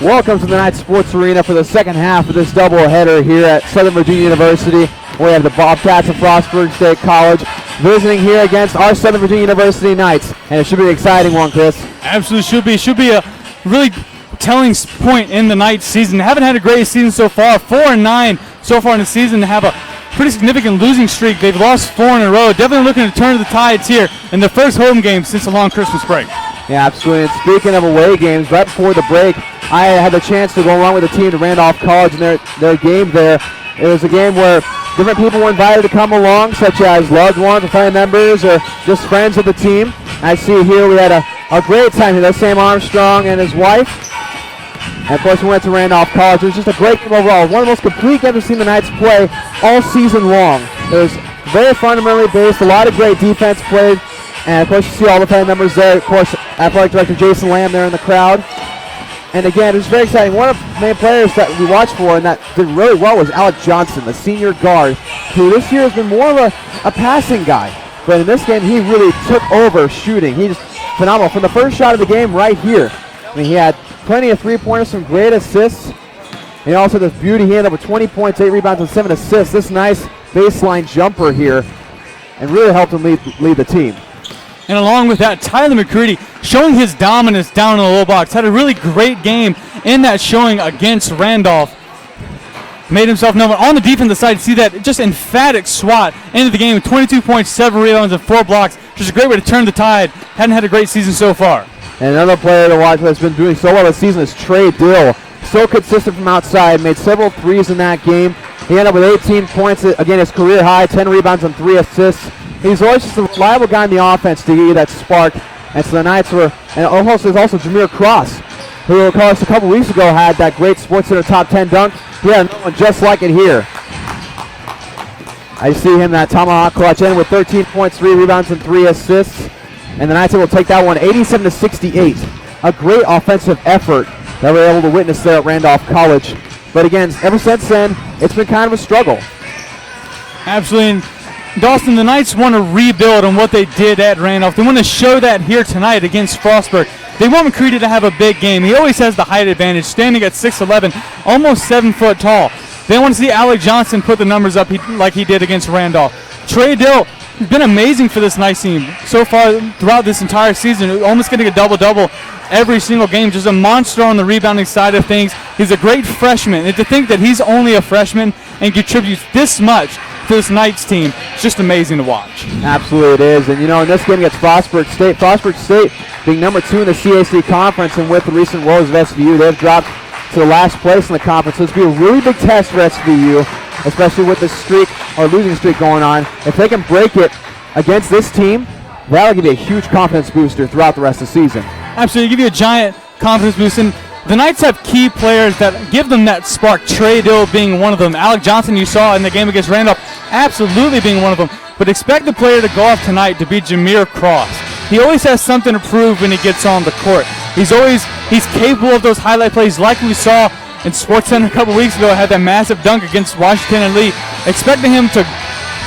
Welcome to the Knight Sports Arena for the second half of this doubleheader here at Southern Virginia University. We have the Bobcats of Frostburg State College visiting here against our Southern Virginia University Knights, and it should be an exciting one, Chris. Absolutely should be. Should be a really telling point in the Knights season. They haven't had a great season so far. 4-9 so far in the season. They have a pretty significant losing streak. They've lost 4 in a row. Definitely looking to turn the tides here in their first home game since a long Christmas break. Yeah, absolutely. And speaking of away games, right before the break, I had the chance to go along with the team to Randolph College and their game there. It was a game where different people were invited to come along, such as loved ones, family members, or just friends of the team. I see here we had a great time here. That's Sam Armstrong and his wife. And, of course, we went to Randolph College. It was just a great game overall. One of the most complete games I've seen the Knights play all season long. It was very fundamentally based, a lot of great defense played. And, of course, you see all the family members there. Of course, Athletic Director Jason Lamb there in the crowd. And, again, it was very exciting. One of the main players that we watched for and that did really well was Alec Johnson, the senior guard, who this year has been more of a passing guy. But in this game, he really took over shooting. He just phenomenal. From the first shot of the game right here, I mean, he had plenty of three-pointers, some great assists. And also this beauty, he ended up with 20 points, 8 rebounds, and 7 assists. This nice baseline jumper here, and really helped him lead the team. And along with that, Tyler McCready showing his dominance down in the low box. Had a really great game in that showing against Randolph. Made himself known. On the defensive side, see that just emphatic swat into the game with 22 points, 7 rebounds, and 4 blocks. Just a great way to turn the tide. Hadn't had a great season so far. And another player to watch that's been doing so well this season is Trey Dill. So consistent from outside, made several threes in that game. He ended up with 18 points, again, his career high, 10 rebounds and 3 assists. He's always just a reliable guy in the offense to give you that spark. And so the Knights were, and also there's also Jameer Cross, who of course a couple weeks ago had that great SportsCenter top 10 dunk. He had another one just like it here. I see him that tomahawk clutch in with 13 points, 3 rebounds, and 3 assists. And the Knights will take that one 87-68. A great offensive effort that we're able to witness there at Randolph College. But again, ever since then, it's been kind of a struggle. Absolutely. And Dawson, the Knights want to rebuild on what they did at Randolph. They want to show that here tonight against Frostburg. They want McCready to have a big game. He always has the height advantage, standing at 6'11", almost 7 foot tall. They want to see Alec Johnson put the numbers up like he did against Randolph. Trey Dill has been amazing for this Knights team so far throughout this entire season, almost getting a double-double every single game. Just a monster on the rebounding side of things. He's a great freshman, and to think that he's only a freshman and contributes this much to this Knights team, it's just amazing to watch. Absolutely it is. And, you know, in this game against Frostburg State being number 2 in the CAC conference, and with the recent woes of SVU, they've dropped to the last place in the conference. So it's going to be a really big test for SVU, especially with the streak or losing streak going on. If they can break it against this team, that'll give you a huge confidence booster throughout the rest of the season. Absolutely, give you a giant confidence boost. And the Knights have key players that give them that spark, Trey Dill being one of them. Alec Johnson, you saw in the game against Randolph, absolutely being one of them. But expect the player to go off tonight to be Jameer Cross. He always has something to prove when he gets on the court. He's capable of those highlight plays like we saw in SportsCenter a couple weeks ago. Had that massive dunk against Washington and Lee. Expecting him to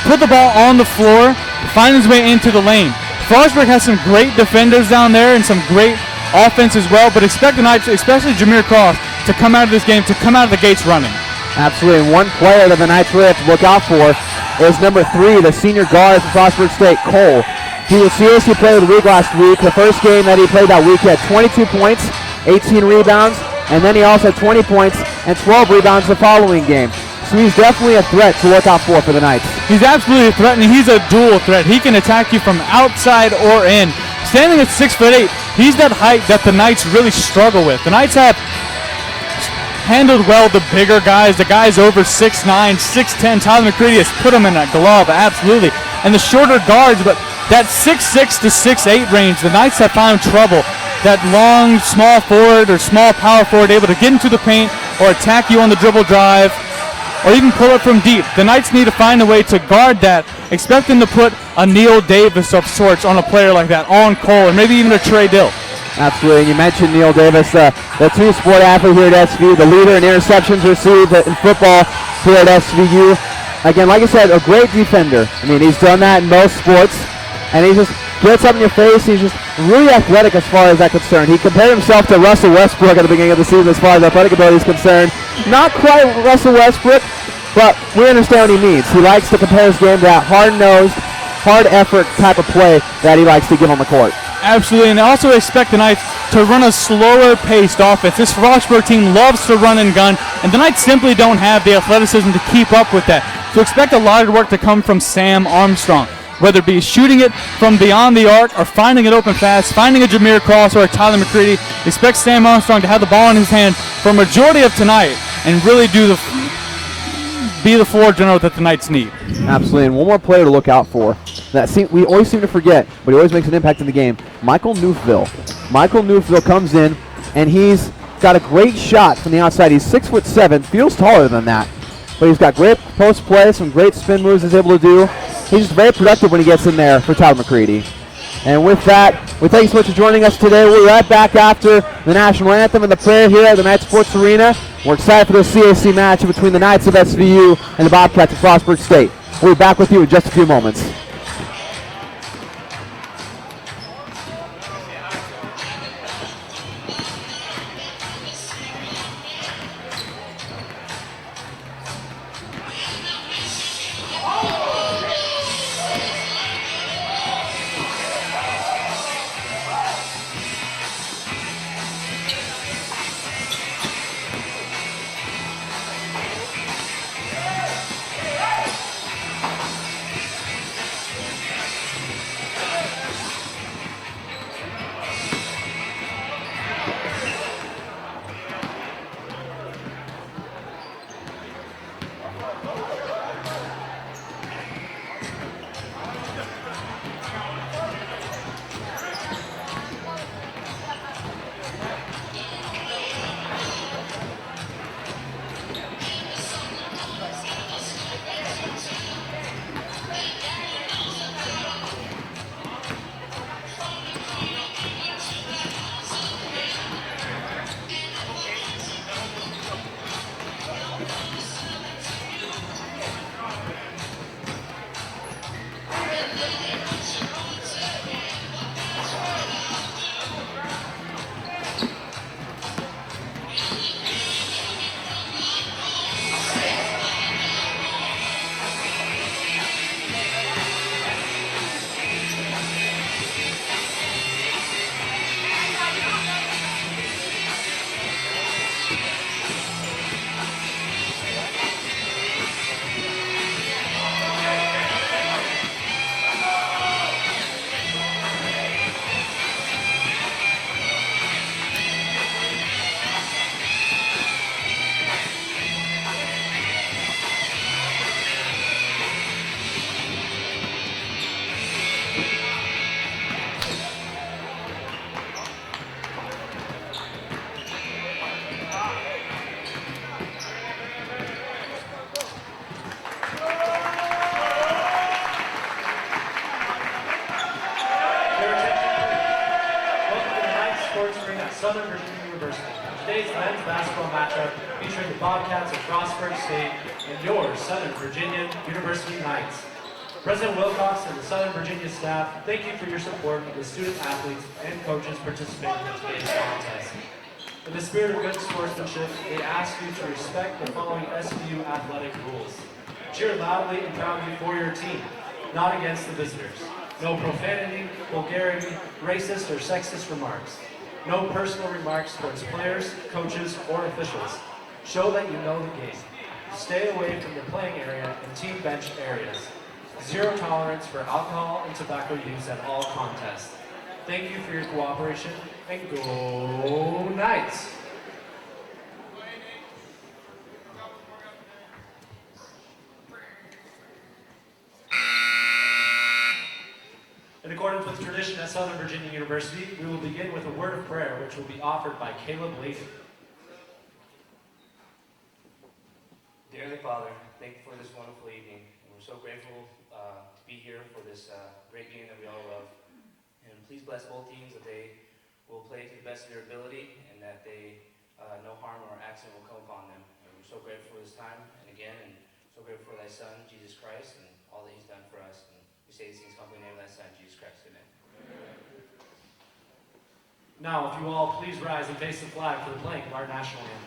put the ball on the floor, find his way into the lane. Frostburg has some great defenders down there and some great offense as well, but expect the Knights, especially Jameer Cross, to come out of this game, to come out of the gates running. Absolutely, and one player that the Knights really have to look out for is number 3, the senior guard for Frostburg State, Cole. He was CAC Player of the Week last week. The first game that he played that week, he had 22 points, 18 rebounds, and then he also had 20 points and 12 rebounds the following game. So he's definitely a threat to look out for the Knights. He's absolutely a threat, and he's a dual threat. He can attack you from outside or in. Standing at 6'8", he's that height that the Knights really struggle with. The Knights have handled well the bigger guys, the guys over 6'9", 6'10". Tyler McCready has put them in a glove, absolutely. And the shorter guards, but that 6'6" to 6'8" range, the Knights have found trouble. That long, small forward or small power forward able to get into the paint or attack you on the dribble drive, or even pull it from deep. The Knights need to find a way to guard that. Expect them to put a Neil Davis of sorts on a player like that, on Cole, or maybe even a Trey Dill. Absolutely. And you mentioned Neil Davis, the two-sport athlete here at SVU, the leader in interceptions received in football here at SVU. Again, like I said, a great defender. I mean, he's done that in most sports. and he just gets up in your face. He's just really athletic as far as that's concerned. He compared himself to Russell Westbrook at the beginning of the season as far as athletic ability is concerned. Not quite Russell Westbrook, but we understand what he means. He likes to compare his game to that hard-nosed, hard-effort type of play that he likes to give on the court. Absolutely, and I also expect the Knights to run a slower-paced offense. This Frostburg team loves to run and gun, and the Knights simply don't have the athleticism to keep up with that. So expect a lot of work to come from Sam Armstrong, whether it be shooting it from beyond the arc or finding it open fast, finding a Jameer Cross or a Tyler McCready. Expect Sam Armstrong to have the ball in his hand for a majority of tonight and really be the floor general that the Knights need. Absolutely, and one more player to look out for that we always seem to forget, but he always makes an impact in the game. Michael Neufville. Michael Neufville comes in, and he's got a great shot from the outside. He's 6'7", feels taller than that, but he's got great post play, some great spin moves he's able to do. He's just very productive when he gets in there for Tyler McCready. And with that, we thank you so much for joining us today. We'll be right back after the national anthem and the prayer here at the Knights Sports Arena. We're excited for this CAC match between the Knights of SVU and the Bobcats of Frostburg State. We'll be back with you in just a few moments. Southern Virginia University. Today's men's basketball matchup featuring the Bobcats of Frostburg State and your Southern Virginia University Knights. President Wilcox and the Southern Virginia staff, thank you for your support of the student athletes and coaches participating in today's contest. In the spirit of good sportsmanship, they ask you to respect the following SVU athletic rules. Cheer loudly and proudly for your team, not against the visitors. No profanity, vulgarity, racist or sexist remarks. No personal remarks towards players, coaches, or officials. Show that you know the game. Stay away from the playing area and team bench areas. Zero tolerance for alcohol and tobacco use at all contests. Thank you for your cooperation, and go Knights! In accordance with tradition at Southern Virginia University, we will begin with a word of prayer which will be offered by Caleb Layton. Dear Heavenly Father, thank you for this wonderful evening. And we're so grateful to be here for this great game that we all love. And please bless both teams that they will play to the best of their ability and that no harm or accident will come upon them. And we're so grateful for this time and so grateful for thy Son, Jesus Christ, and all that he's done for us. And we say these things humbly in the name of thy Son, Jesus Christ. Now, if you all please rise and face the flag for the playing of our national anthem.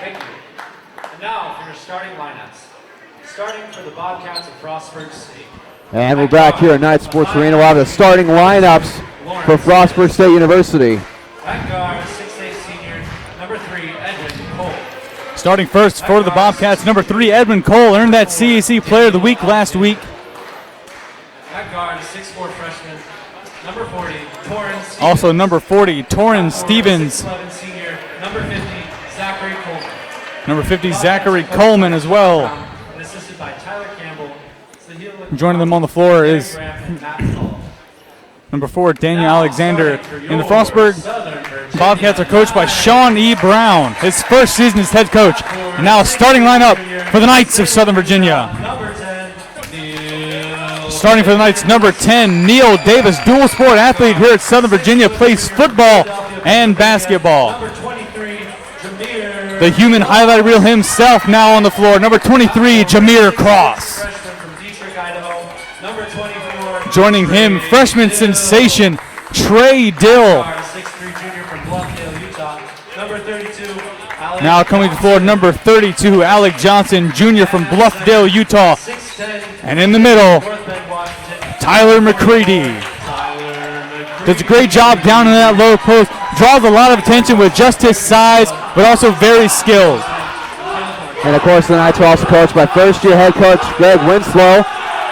Thank you. And now for your starting lineups. Starting for the Bobcats of Frostburg State. And we're back here at Knight Sports Arena. We'll have the starting lineups for Frostburg State University. At guard, 6'8" senior, number 3, Edwin Cole. Starting first for the Bobcats, number 3, Edwin Cole, earned that CAC Player of the Week last week. At guard, 6'4" freshman, number 40, Torrance Stevens. Also number 40, Torrance Stevens. 6'11" senior, number 50, Zachary Coleman. Number 50, Zachary Coleman as well. And assisted by Tyler Campbell. Joining them on the floor is Matt Hall. number 4, Daniel Alexander. In the Frostburg Bobcats are coached by Sean E. Brown, his first season as head coach. And now starting lineup for the Knights of Southern Virginia. Number 10, Neil. Starting for the Knights, number 10, Neil Davis, dual sport athlete here at Southern Virginia, plays football and basketball. Number 23, Jameer. The human highlight reel himself now on the floor. Number 23, Jameer Cross. Freshman from Dietrich, Idaho. Number 24. Joining him, freshman sensation, Trey Dill. 6'3" junior from Bluffdale, Utah. Number 32, Alec Now coming to the floor, number 32, Alec Johnson, junior from Bluffdale, Utah. 6'10", And in the middle, North Bend, Washington. Tyler McCready. Does a great job down in that low post. Draws a lot of attention with just his size, but also very skilled. And of course, the Knights are also coached by first-year head coach Greg Winslow.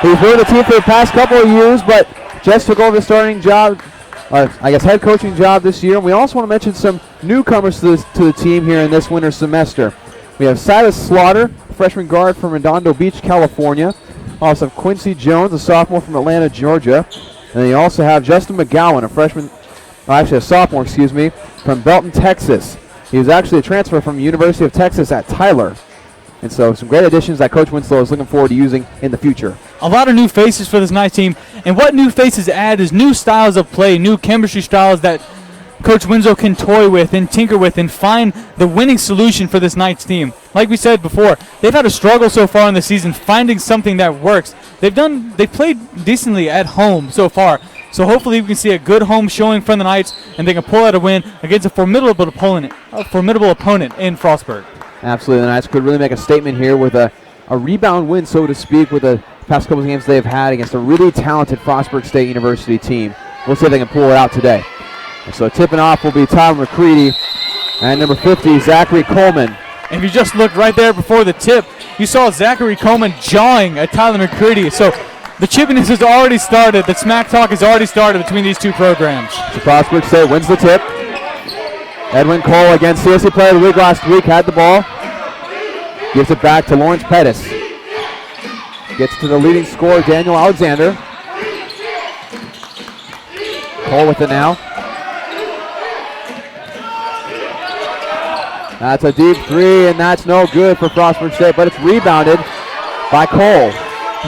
He's been with the team for the past couple of years, but just took over the starting job, head coaching job this year. And we also want to mention some newcomers to the team here in this winter semester. We have Silas Slaughter, freshman guard from Redondo Beach, California. Also have Quincy Jones, a sophomore from Atlanta, Georgia. And then you also have Justin McGowan, a sophomore, from Belton, Texas. He was actually a transfer from the University of Texas at Tyler. And so some great additions that Coach Winslow is looking forward to using in the future. A lot of new faces for this Knights team. And what new faces add is new styles of play, new chemistry styles that Coach Winslow can toy with and tinker with and find the winning solution for this Knights team. Like we said before, they've had a struggle so far in the season finding something that works. They've played decently at home so far. So hopefully we can see a good home showing from the Knights and they can pull out a win against a formidable opponent in Frostburg. Absolutely, the Knights could really make a statement here with a rebound win, so to speak, with the past couple of games they've had against a really talented Frostburg State University team. We'll see if they can pull it out today. And so tipping off will be Tyler McCready and number 50, Zachary Coleman. And if you just looked right there before the tip, you saw Zachary Coleman jawing at Tyler McCready. So the chippiness has already started. The smack talk has already started between these two programs. So Frostburg State wins the tip. Edwin Cole, again, CSC Player of the Week last week, had the ball. Gives it back to Lawrence Pettis. Gets to the leading scorer, Daniel Alexander. Cole with it now. That's a deep three, and that's no good for Frostburg State, but it's rebounded by Cole.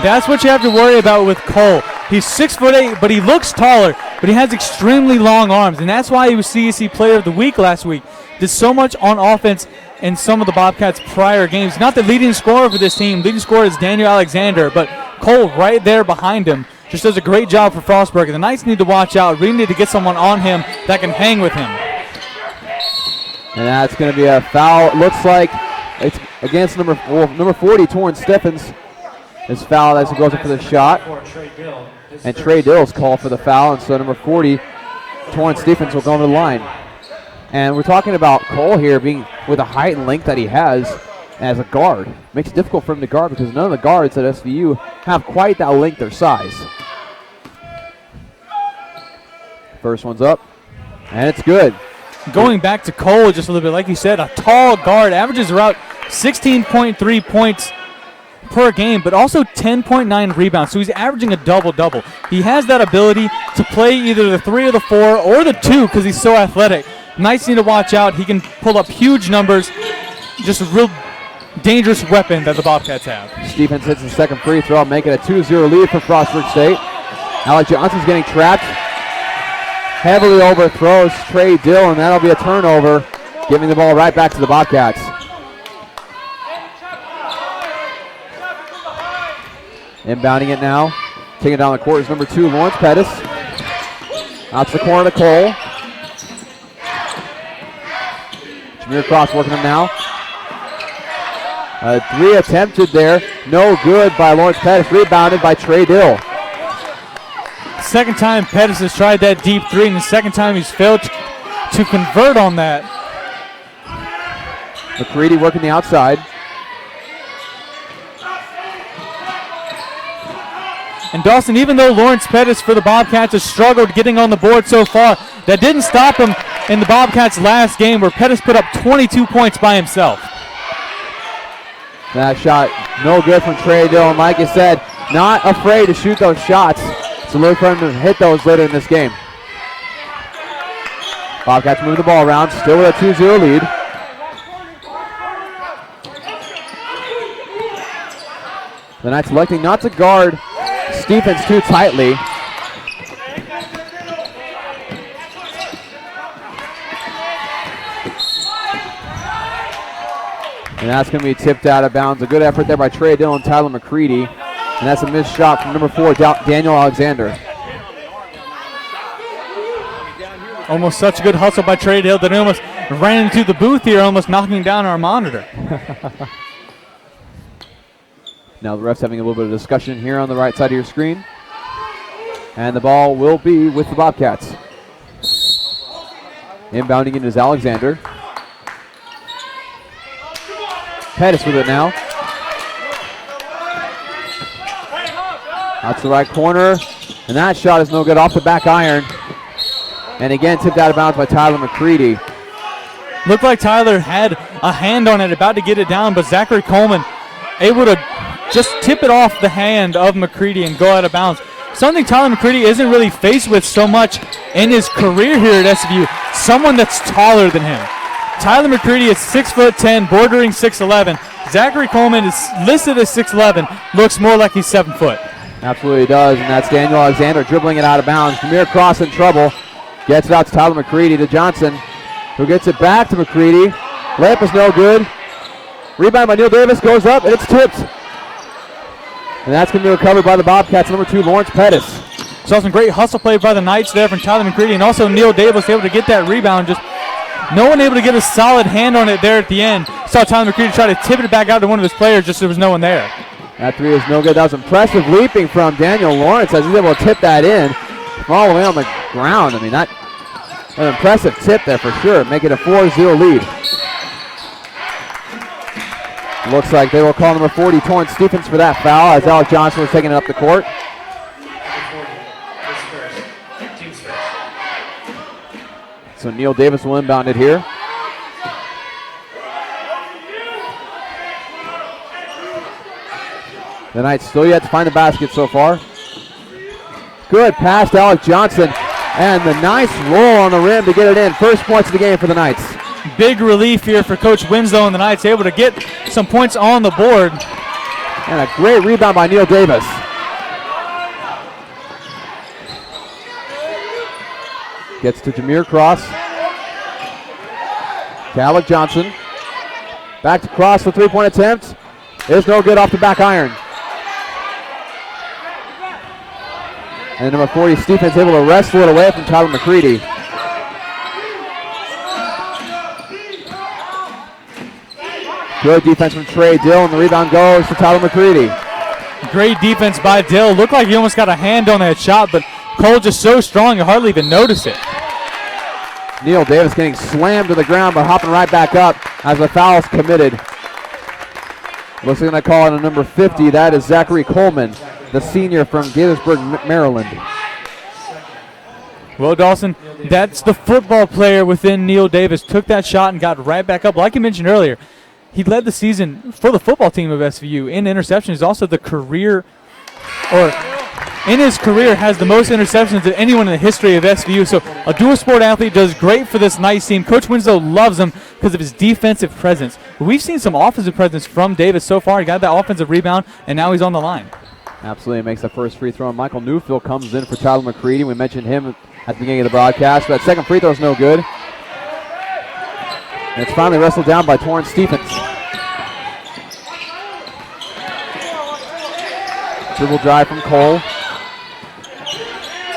That's what you have to worry about with Cole. He's 6'8", but he looks taller. but he has extremely long arms, and that's why he was CEC Player of the Week last week. Did so much on offense in some of the Bobcats' prior games. Not the leading scorer for this team. Leading scorer is Daniel Alexander, but Cole right there behind him just does a great job for Frostburg. And the Knights need to watch out. We need to get someone on him that can hang with him. And that's going to be a foul. It looks like it's against number 40, Torrance Stephens. Is fouled as he goes up for the shot. And Trey Dill's called for the foul. And so number 40, Torrance Stephens, will go over the line. And we're talking about Cole here being with the height and length that he has as a guard. Makes it difficult for him to guard because none of the guards at SVU have quite that length or size. First one's up, and it's good. Going back to Cole just a little bit, like you said, a tall guard, averages around 16.3 points per game, but also 10.9 rebounds. So he's averaging a double-double. He has that ability to play either the 3 or the 4 or the 2 because he's so athletic. Knights need to watch out. He can pull up huge numbers. Just a real dangerous weapon that the Bobcats have. Stephens hits the second free throw, making a 2-0 lead for Frostburg State. Alec Johnson's getting trapped. Heavily overthrows Trey Dill, and that'll be a turnover, giving the ball right back to the Bobcats. Inbounding it now. Taking it down the court is number 2, Lawrence Pettis. Out to the corner to Cole. Jameer Cross working him now. 3 attempted there. No good by Lawrence Pettis. Rebounded by Trey Dill. Second time Pettis has tried that deep 3, and the second time he's failed to convert on that. McCready working the outside. And Dawson, even though Lawrence Pettis for the Bobcats has struggled getting on the board so far, that didn't stop him in the Bobcats' last game where Pettis put up 22 points by himself. That shot no good from Trey Dill, and like you said, not afraid to shoot those shots. So look for him to hit those later in this game. Bobcats move the ball around, still with a 2-0 lead. The Knights electing not to guard Stephens too tightly. And that's going to be tipped out of bounds. A good effort there by Trey Dill and Tyler McCready. And that's a missed shot from number 4, Daniel Alexander. Almost such a good hustle by Trey Dill that he almost ran into the booth here, almost knocking down our monitor. Now the ref's having a little bit of discussion here on the right side of your screen. And the ball will be with the Bobcats. Inbounding it is Alexander. Pettis with it now. Out to the right corner. And that shot is no good, off the back iron. And again, tipped out of bounds by Tyler McCready. Looked like Tyler had a hand on it, about to get it down, but Zachary Coleman able to just tip it off the hand of McCready and go out of bounds. Something Tyler McCready isn't really faced with so much in his career here at SVU. Someone that's taller than him. Tyler McCready is 6'10", bordering 6'11". Zachary Coleman is listed as 6'11", looks more like he's 7 foot. Absolutely does, and that's Daniel Alexander dribbling it out of bounds. Jameer Cross in trouble. Gets it out to Tyler McCready to Johnson, who gets it back to McCready. Layup is no good. Rebound by Neil Davis, goes up, and it's tipped. And that's going to be recovered by the Bobcats, number 2, Lawrence Pettis. Saw some great hustle play by the Knights there from Tyler McCready, and also Neil Davis able to get that rebound. Just no one able to get a solid hand on it there at the end. Saw Tyler McCready try to tip it back out to one of his players, just there was no one there. That 3 is no good. That was impressive leaping from Daniel Lawrence as he's able to tip that in from all the way on the ground. I mean, that an impressive tip there for sure, making a 4-0 lead. Looks like they will call number 40, Torrance Stephens, for that foul as Alec Johnson was taking it up the court. So Neil Davis will inbound it here. The Knights still yet to find the basket so far. Good pass to Alec Johnson, and the nice roll on the rim to get it in. First points of the game for the Knights. Big relief here for Coach Winslow and the Knights, able to get some points on the board. And a great rebound by Neil Davis. Gets to Jameer Cross. To Alec Johnson. Back to Cross for three-point attempt. It's no good off the back iron. And number 40, Stephens, able to wrestle it away from Tyler McCready. Good defense from Trey Dill, and the rebound goes to Tyler McCready. Great defense by Dill. Looked like he almost got a hand on that shot, but Cole just so strong you hardly even notice it. Neil Davis getting slammed to the ground, but hopping right back up as the foul's committed. Looks like they're going to call it on number 50. That is Zachary Coleman, the senior from Gaithersburg, Maryland. Well, Dawson, that's the football player within Neil Davis. Took that shot and got right back up. Like you mentioned earlier, he led the season for the football team of SVU in interceptions. He's also the career, or in his career, has the most interceptions of anyone in the history of SVU. So a dual sport athlete does great for this nice team. Coach Winslow loves him because of his defensive presence. We've seen some offensive presence from Davis so far. He got that offensive rebound, and now he's on the line. Absolutely makes the first free throw. Michael Newfield comes in for Tyler McCready. We mentioned him at the beginning of the broadcast. But that second free throw is no good. And it's finally wrestled down by Torrance Stephens. Dribble drive from Cole.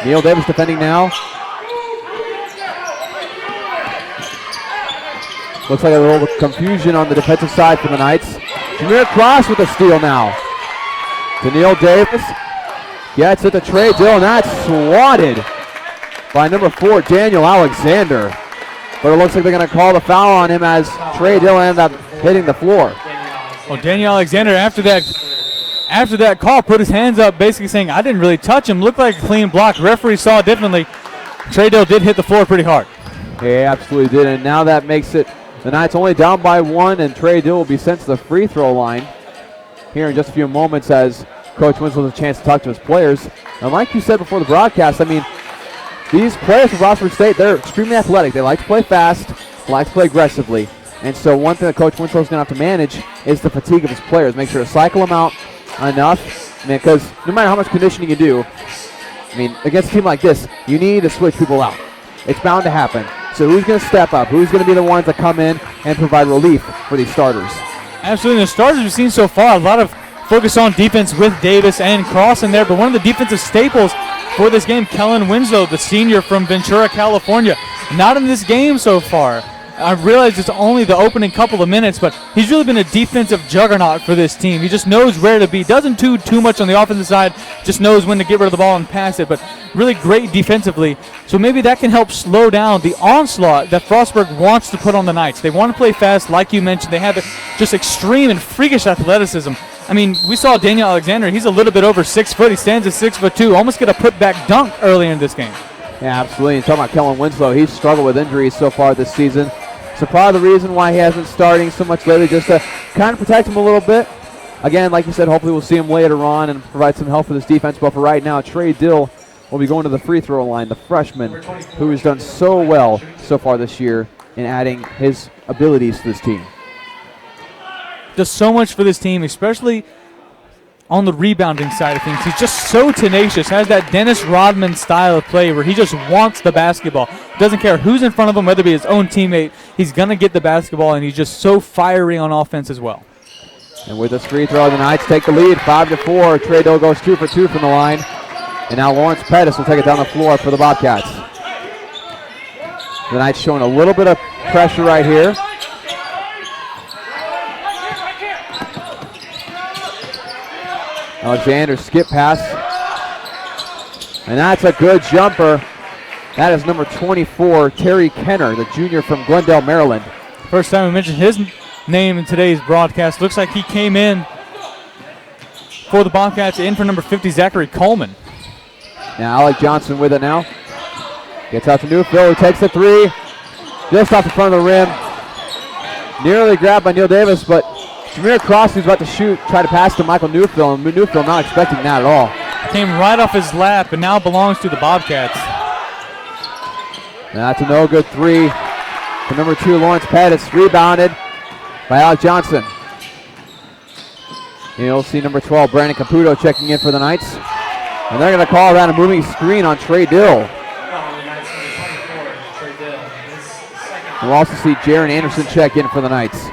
Neil Davis defending now. Looks like a little confusion on the defensive side for the Knights. Jameer Cross with a steal now. To Neil Davis. Gets it to Trey Dill, and that's swatted by number 4, Daniel Alexander. But it looks like they're going to call the foul on him as Trey Dill ended up hitting the floor. Well, Daniel Alexander, after that call, put his hands up, basically saying, I didn't really touch him. Looked like a clean block. Referee saw it differently. Trey Dill did hit the floor pretty hard. He absolutely did, and now that makes it the Knights only down by 1, and Trey Dill will be sent to the free throw line here in just a few moments as Coach Winslow has a chance to talk to his players. And like you said before the broadcast, I mean, these players from Frostburg State, they're extremely athletic. They like to play fast, like to play aggressively. And so one thing that Coach Winslow is going to have to manage is the fatigue of his players. Make sure to cycle them out enough, because no matter how much conditioning you do, I mean, against a team like this, you need to switch people out. It's bound to happen. So who's going to step up? Who's going to be the ones that come in and provide relief for these starters? Absolutely. The starters we've seen so far, a lot of focus on defense with Davis and Cross in there, but one of the defensive staples for this game, Kellen Winslow, the senior from Ventura, California, not in this game so far. I realize it's only the opening couple of minutes, but he's really been a defensive juggernaut for this team. He just knows where to be. Doesn't do too much on the offensive side, just knows when to get rid of the ball and pass it, but really great defensively. So maybe that can help slow down the onslaught that Frostburg wants to put on the Knights. They want to play fast, like you mentioned. They have just extreme and freakish athleticism. I mean, we saw Daniel Alexander. He's a little bit over 6 foot. He stands at 6'2", almost get a put-back dunk earlier in this game. Yeah, absolutely. And talking about Kellen Winslow, he's struggled with injuries so far this season. So part of the reason why he hasn't starting so much lately, just to kind of protect him a little bit. Again, like you said, hopefully we'll see him later on and provide some help for this defense. But for right now, Trey Dill will be going to the free throw line, the freshman who has done so well so far this year in adding his abilities to this team. Does so much for this team, especially on the rebounding side of things. He's just so tenacious, has that Dennis Rodman style of play where he just wants the basketball. Doesn't care who's in front of him, whether it be his own teammate, he's going to get the basketball, and he's just so fiery on offense as well. And with this free throw, the Knights take the lead, 5-4. Trey Dill goes 2 for 2 from the line. And now Lawrence Pettis will take it down the floor for the Bobcats. The Knights showing a little bit of pressure right here. Alexander skip pass. And that's a good jumper. That is number 24, Terry Kenner, the junior from Glendale, Maryland. First time we mentioned his name in today's broadcast. Looks like he came in for the Bobcats, in for number 50, Zachary Coleman. Now Alec Johnson with it now. Gets out to Newfield, who takes the three. Just off the front of the rim. Nearly grabbed by Neil Davis, but Jameer Cross, who's about to shoot, tried to pass to Michael Newfield, and Newfield not expecting that at all. Came right off his lap and now belongs to the Bobcats. That's a no-good three for number 2, Lawrence Pettis. Rebounded by Alec Johnson. You'll see number 12, Brandon Caputo, checking in for the Knights. And they're going to call that a moving screen on Trey Dill. We'll also see Jaron Anderson check in for the Knights.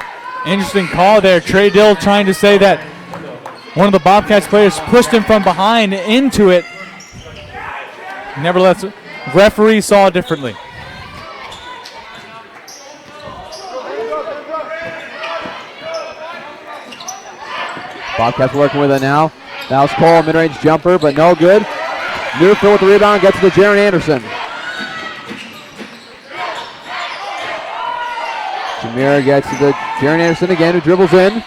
Interesting call there. Trey Dill trying to say that one of the Bobcats players pushed him from behind into it. Nevertheless, referee saw differently. Bobcats working with it now. That was Cole, mid-range jumper, but no good. Newfield with the rebound, gets to Jaron Anderson. Jameer gets to the Jaron Anderson again, who dribbles in.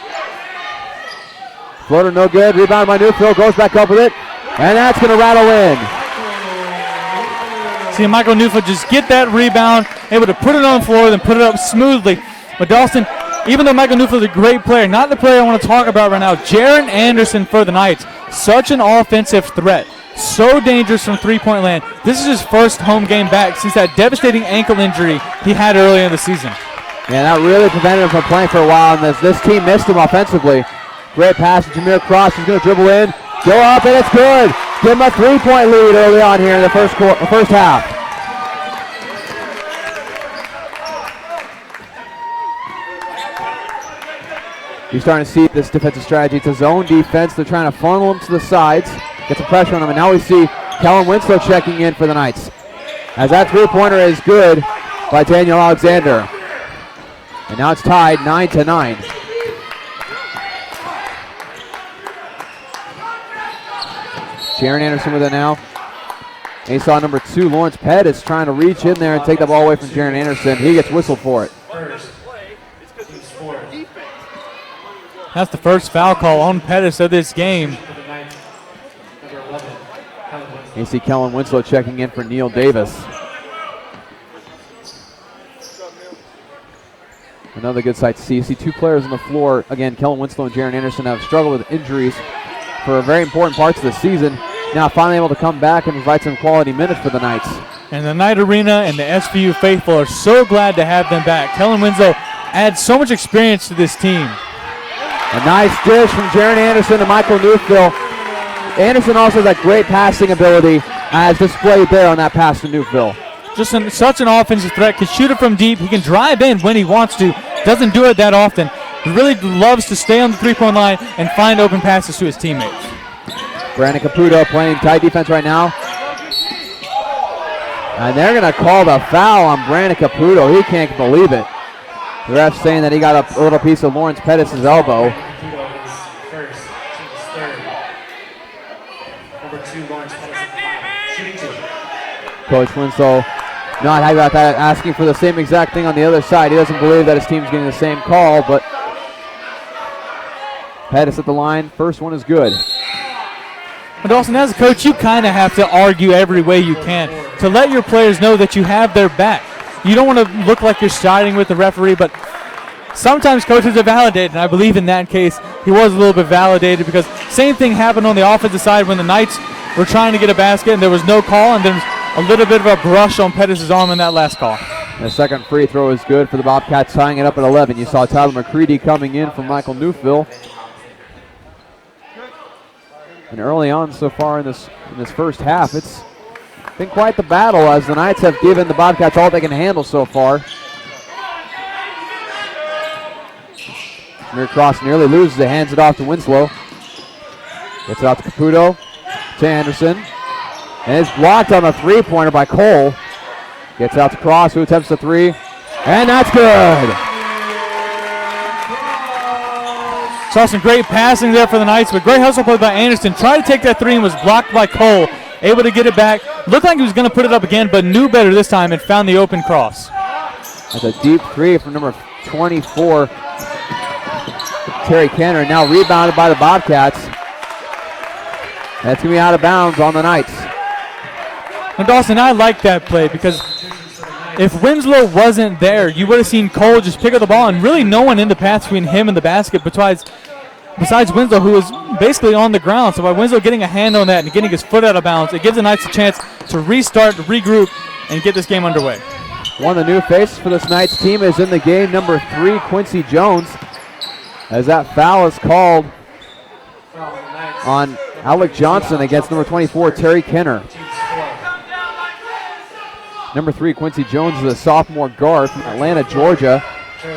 Floater no good, rebound by Newfield, goes back up with it, and that's going to rattle in. See Michael Newfield just get that rebound, able to put it on the floor, then put it up smoothly. But Dawson, even though Michael Newfield is a great player, not the player I want to talk about right now, Jaron Anderson for the Knights, such an offensive threat. So dangerous from three-point land. This is his first home game back since that devastating ankle injury he had earlier in the season. Yeah, that really prevented him from playing for a while, and this team missed him offensively. Great pass to Jameer Cross. He's going to dribble in, go up, and it's good. Give him a three-point lead early on here in the first half. You're starting to see this defensive strategy. It's a zone defense. They're trying to funnel him to the sides, get some pressure on him, and now we see Kellen Winslow checking in for the Knights. As that three-pointer is good by Daniel Alexander. And now it's tied 9-9. Jaron Anderson with it now. And he saw number 2, Lawrence Pettis, trying to reach in there and take the ball away from Jaron Anderson. He gets whistled for it. That's the first foul call on Pettis of this game. You see Kellen Winslow checking in for Neil Davis. Another good sight to see. You see 2 players on the floor. Again, Kellen Winslow and Jaron Anderson have struggled with injuries for very important parts of the season. Now finally able to come back and provide some quality minutes for the Knights. And the Knight Arena and the SVU faithful are so glad to have them back. Kellen Winslow adds so much experience to this team. A nice dish from Jaron Anderson to Michael Newfield. Anderson also has that great passing ability as displayed there on that pass to Newfield. Just such an offensive threat. Can shoot it from deep. He can drive in when he wants to. Doesn't do it that often. He really loves to stay on the three-point line and find open passes to his teammates. Brandon Caputo playing tight defense right now. And they're going to call the foul on Brandon Caputo. He can't believe it. The ref saying that he got a little piece of Lawrence Pettis' elbow. Coach Winslow not happy about that, asking for the same exact thing on the other side. He doesn't believe that his team's getting the same call, but Pettis at the line. First one is good. But Dawson, as a coach, you kind of have to argue every way you can to let your players know that you have their back. You don't want to look like you're siding with the referee, but sometimes coaches are validated, and I believe in that case he was a little bit validated because same thing happened on the offensive side when the Knights were trying to get a basket and there was no call, and then a little bit of a brush on Pettis' arm in that last call. The second free throw is good for the Bobcats, tying it up at 11. You saw Tyler McCready coming in from Michael Newfield. And early on so far in this first half, it's been quite the battle as the Knights have given the Bobcats all they can handle so far. Jameer Cross nearly loses it, hands it off to Winslow. Gets it out to Caputo, to Anderson. And it's blocked on the three-pointer by Cole. Gets out to Cross, who attempts the three. And that's good. Saw some great passing there for the Knights, but great hustle play by Anderson. Tried to take that three and was blocked by Cole. Able to get it back. Looked like he was going to put it up again, but knew better this time and found the open cross. That's a deep three from number 24, Terry Kenner. Now rebounded by the Bobcats. That's going to be out of bounds on the Knights. And Dawson, I like that play because if Winslow wasn't there, you would have seen Cole just pick up the ball and really no one in the path between him and the basket besides Winslow, who was basically on the ground. So by Winslow getting a hand on that and getting his foot out of bounds, it gives the Knights a chance to restart, regroup, and get this game underway. One of the new faces for this Knights team is in the game, number 3, Quincy Jones, as that foul is called on Alec Johnson against number 24, Terry Kenner. Number 3, Quincy Jones, is a sophomore guard from Atlanta, Georgia.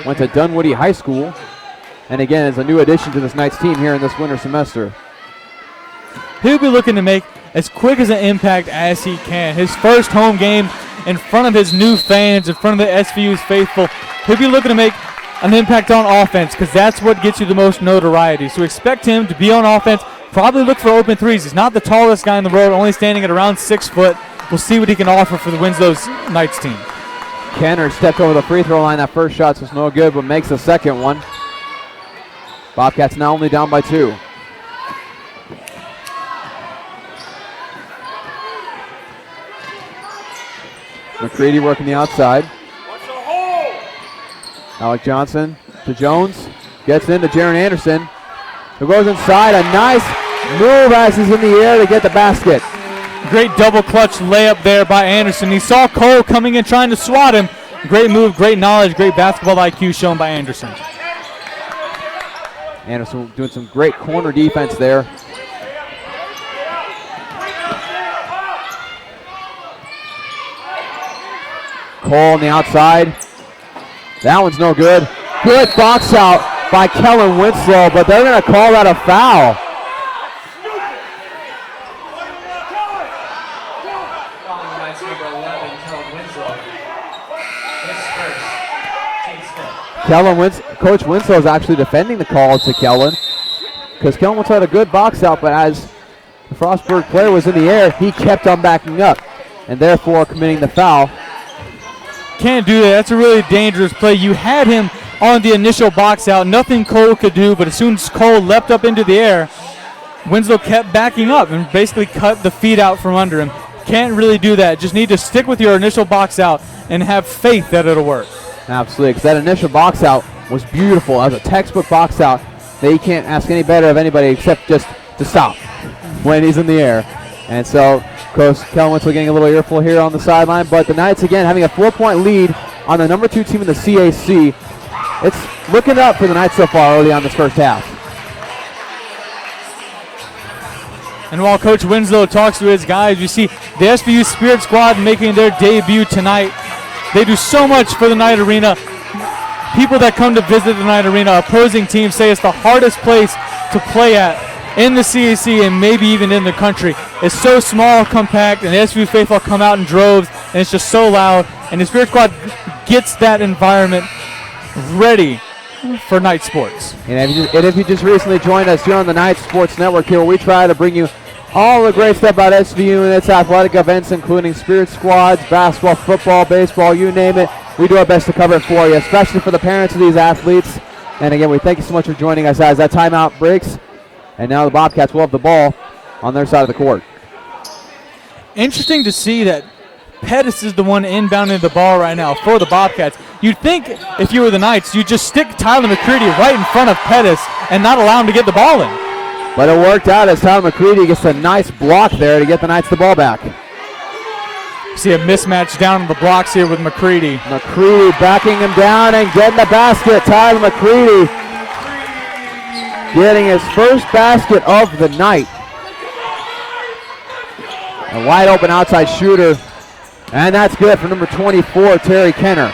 Went to Dunwoody High School. And again, is a new addition to this Knights team here in this winter semester. He'll be looking to make as quick as an impact as he can. His first home game in front of his new fans, in front of the SVU's faithful. He'll be looking to make an impact on offense because that's what gets you the most notoriety. So expect him to be on offense. Probably look for open threes. He's not the tallest guy in the world, only standing at around 6 foot. We'll see what he can offer for the Winslow's Knights team. Kenner stepped over the free throw line. That first shot was no good, but makes the second one. Bobcats now only down by 2. McCready working the outside. Alec Johnson to Jones. Gets into Jaron Anderson, who goes inside. A nice move as he's in the air to get the basket. Great double clutch layup there by Anderson. He saw Cole coming in trying to swat him. Great move, great knowledge, great basketball IQ shown by Anderson. Anderson doing some great corner defense there. Cole on the outside. That one's no good. Good box out by Kellen Winslow, but they're going to call that a foul. Coach Winslow is actually defending the call to Kellen because Kellen Winslow had a good box out, but as the Frostburg player was in the air, he kept on backing up and therefore committing the foul. Can't do that. That's a really dangerous play. You had him on the initial box out. Nothing Cole could do, but as soon as Cole leapt up into the air, Winslow kept backing up and basically cut the feet out from under him. Can't really do that. Just need to stick with your initial box out and have faith that it'll work. Absolutely, because that initial box out was beautiful. As a textbook box out that you can't ask any better of anybody except just to stop when he's in the air. And so, Coach Kellen Winslow getting a little earful here on the sideline, but the Knights again having a 4-point lead on the number 2 team in the CAC. It's looking up for the Knights so far early on this first half. And while Coach Winslow talks to his guys, you see the SVU Spirit Squad making their debut tonight. They do so much for the Knight Arena. People that come to visit the Knight Arena, opposing teams say it's the hardest place to play at in the CAC and maybe even in the country. It's so small, compact, and the SVU faithful come out in droves, and it's just so loud. And the Spirit Squad gets that environment ready for night sports. And if you just recently joined us here on the Night Sports Network here, where we try to bring you all the great stuff about SVU and its athletic events, including Spirit Squads, basketball, football, baseball, you name it. We do our best to cover it for you, especially for the parents of these athletes. And again, we thank you so much for joining us as that timeout breaks. And now the Bobcats will have the ball on their side of the court. Interesting to see that Pettis is the one inbounding the ball right now for the Bobcats. You'd think if you were the Knights, you'd just stick Tyler McCready right in front of Pettis and not allow him to get the ball in. But it worked out as Tyler McCready gets a nice block there to get the Knights the ball back. See a mismatch down in the blocks here with McCready. McCready backing him down and getting the basket. Tyler McCready getting his first basket of the night. A wide open outside shooter. And that's good for number 24, Terry Kenner.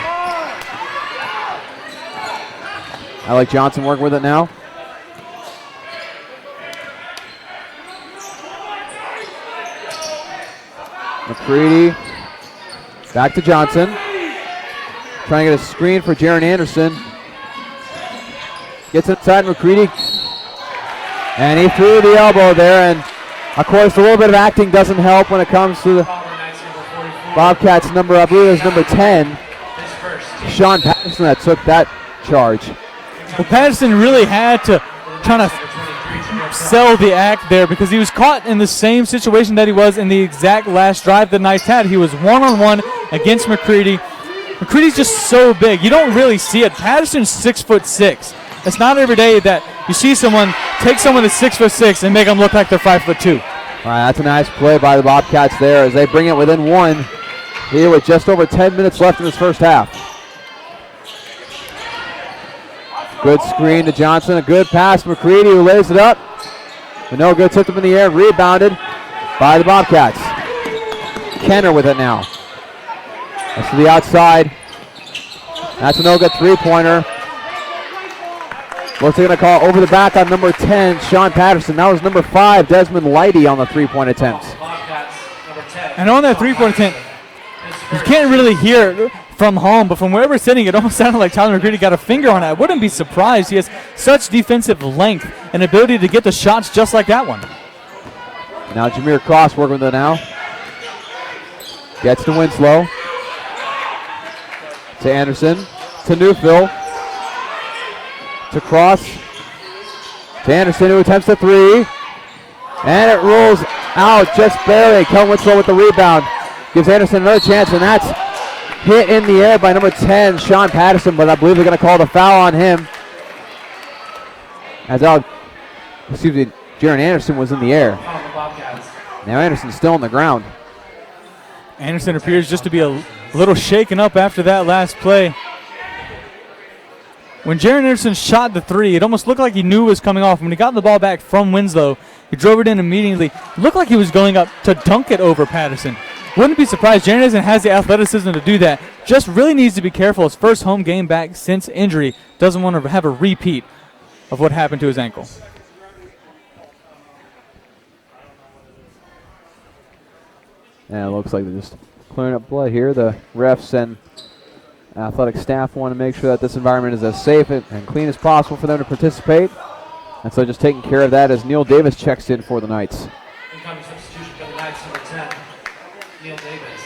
Alec Johnson working with it now. McCready back to Johnson. Trying to get a screen for Jaron Anderson. Gets inside McCready. And he threw the elbow there. And of course, a little bit of acting doesn't help when it comes to the Bobcats number, I believe it was number 10. Sean Patterson that took that charge. Well, Patterson really had to kind of sell the act there because he was caught in the same situation that he was in the exact last drive the Knights had. He was one-on-one against McCready. McCready's just so big. You don't really see it. Patterson's 6'6". It's not every day that you see someone take someone that's 6'6" and make them look like they're 5'2". All right, that's a nice play by the Bobcats there as they bring it within one here with just over 10 minutes left in this first half. Good screen to Johnson, a good pass. McCready who lays it up. But no good, tipped him in the air, rebounded by the Bobcats. Kenner with it now. That's to the outside. That's a no-good three-pointer. What's he going to call over the back on number 10, Sean Patterson. That was number 5, Desmond Lighty on the three-point attempt. And on that three-point attempt, you can't really hear it from home, but from wherever it's sitting, it almost sounded like Tyler McGrady got a finger on it. I wouldn't be surprised. He has such defensive length and ability to get the shots just like that one. Now Jameer Cross working with it now. Gets to Winslow. To Anderson. To Newfield. To Cross. To Anderson, who attempts the three. And it rolls out just barely. Kellen Winslow with the rebound. Gives Anderson another chance, and that's hit in the air by number 10, Sean Patterson, but I believe they're going to call the foul on him. As Jaron Anderson was in the air. Now Anderson's still on the ground. Anderson appears just to be a little shaken up after that last play. When Jaron Anderson shot the three, it almost looked like he knew it was coming off. When he got the ball back from Winslow, he drove it in immediately. It looked like he was going up to dunk it over Patterson. Wouldn't be surprised. Jaron Anderson has the athleticism to do that. Just really needs to be careful. His first home game back since injury. Doesn't want to have a repeat of what happened to his ankle. Yeah, it looks like they're just clearing up blood here. The refs and athletic staff want to make sure that this environment is as safe and clean as possible for them to participate. And so just taking care of that as Neil Davis checks in for the Knights. Incoming substitution for the Knights, number 10, Neil Davis.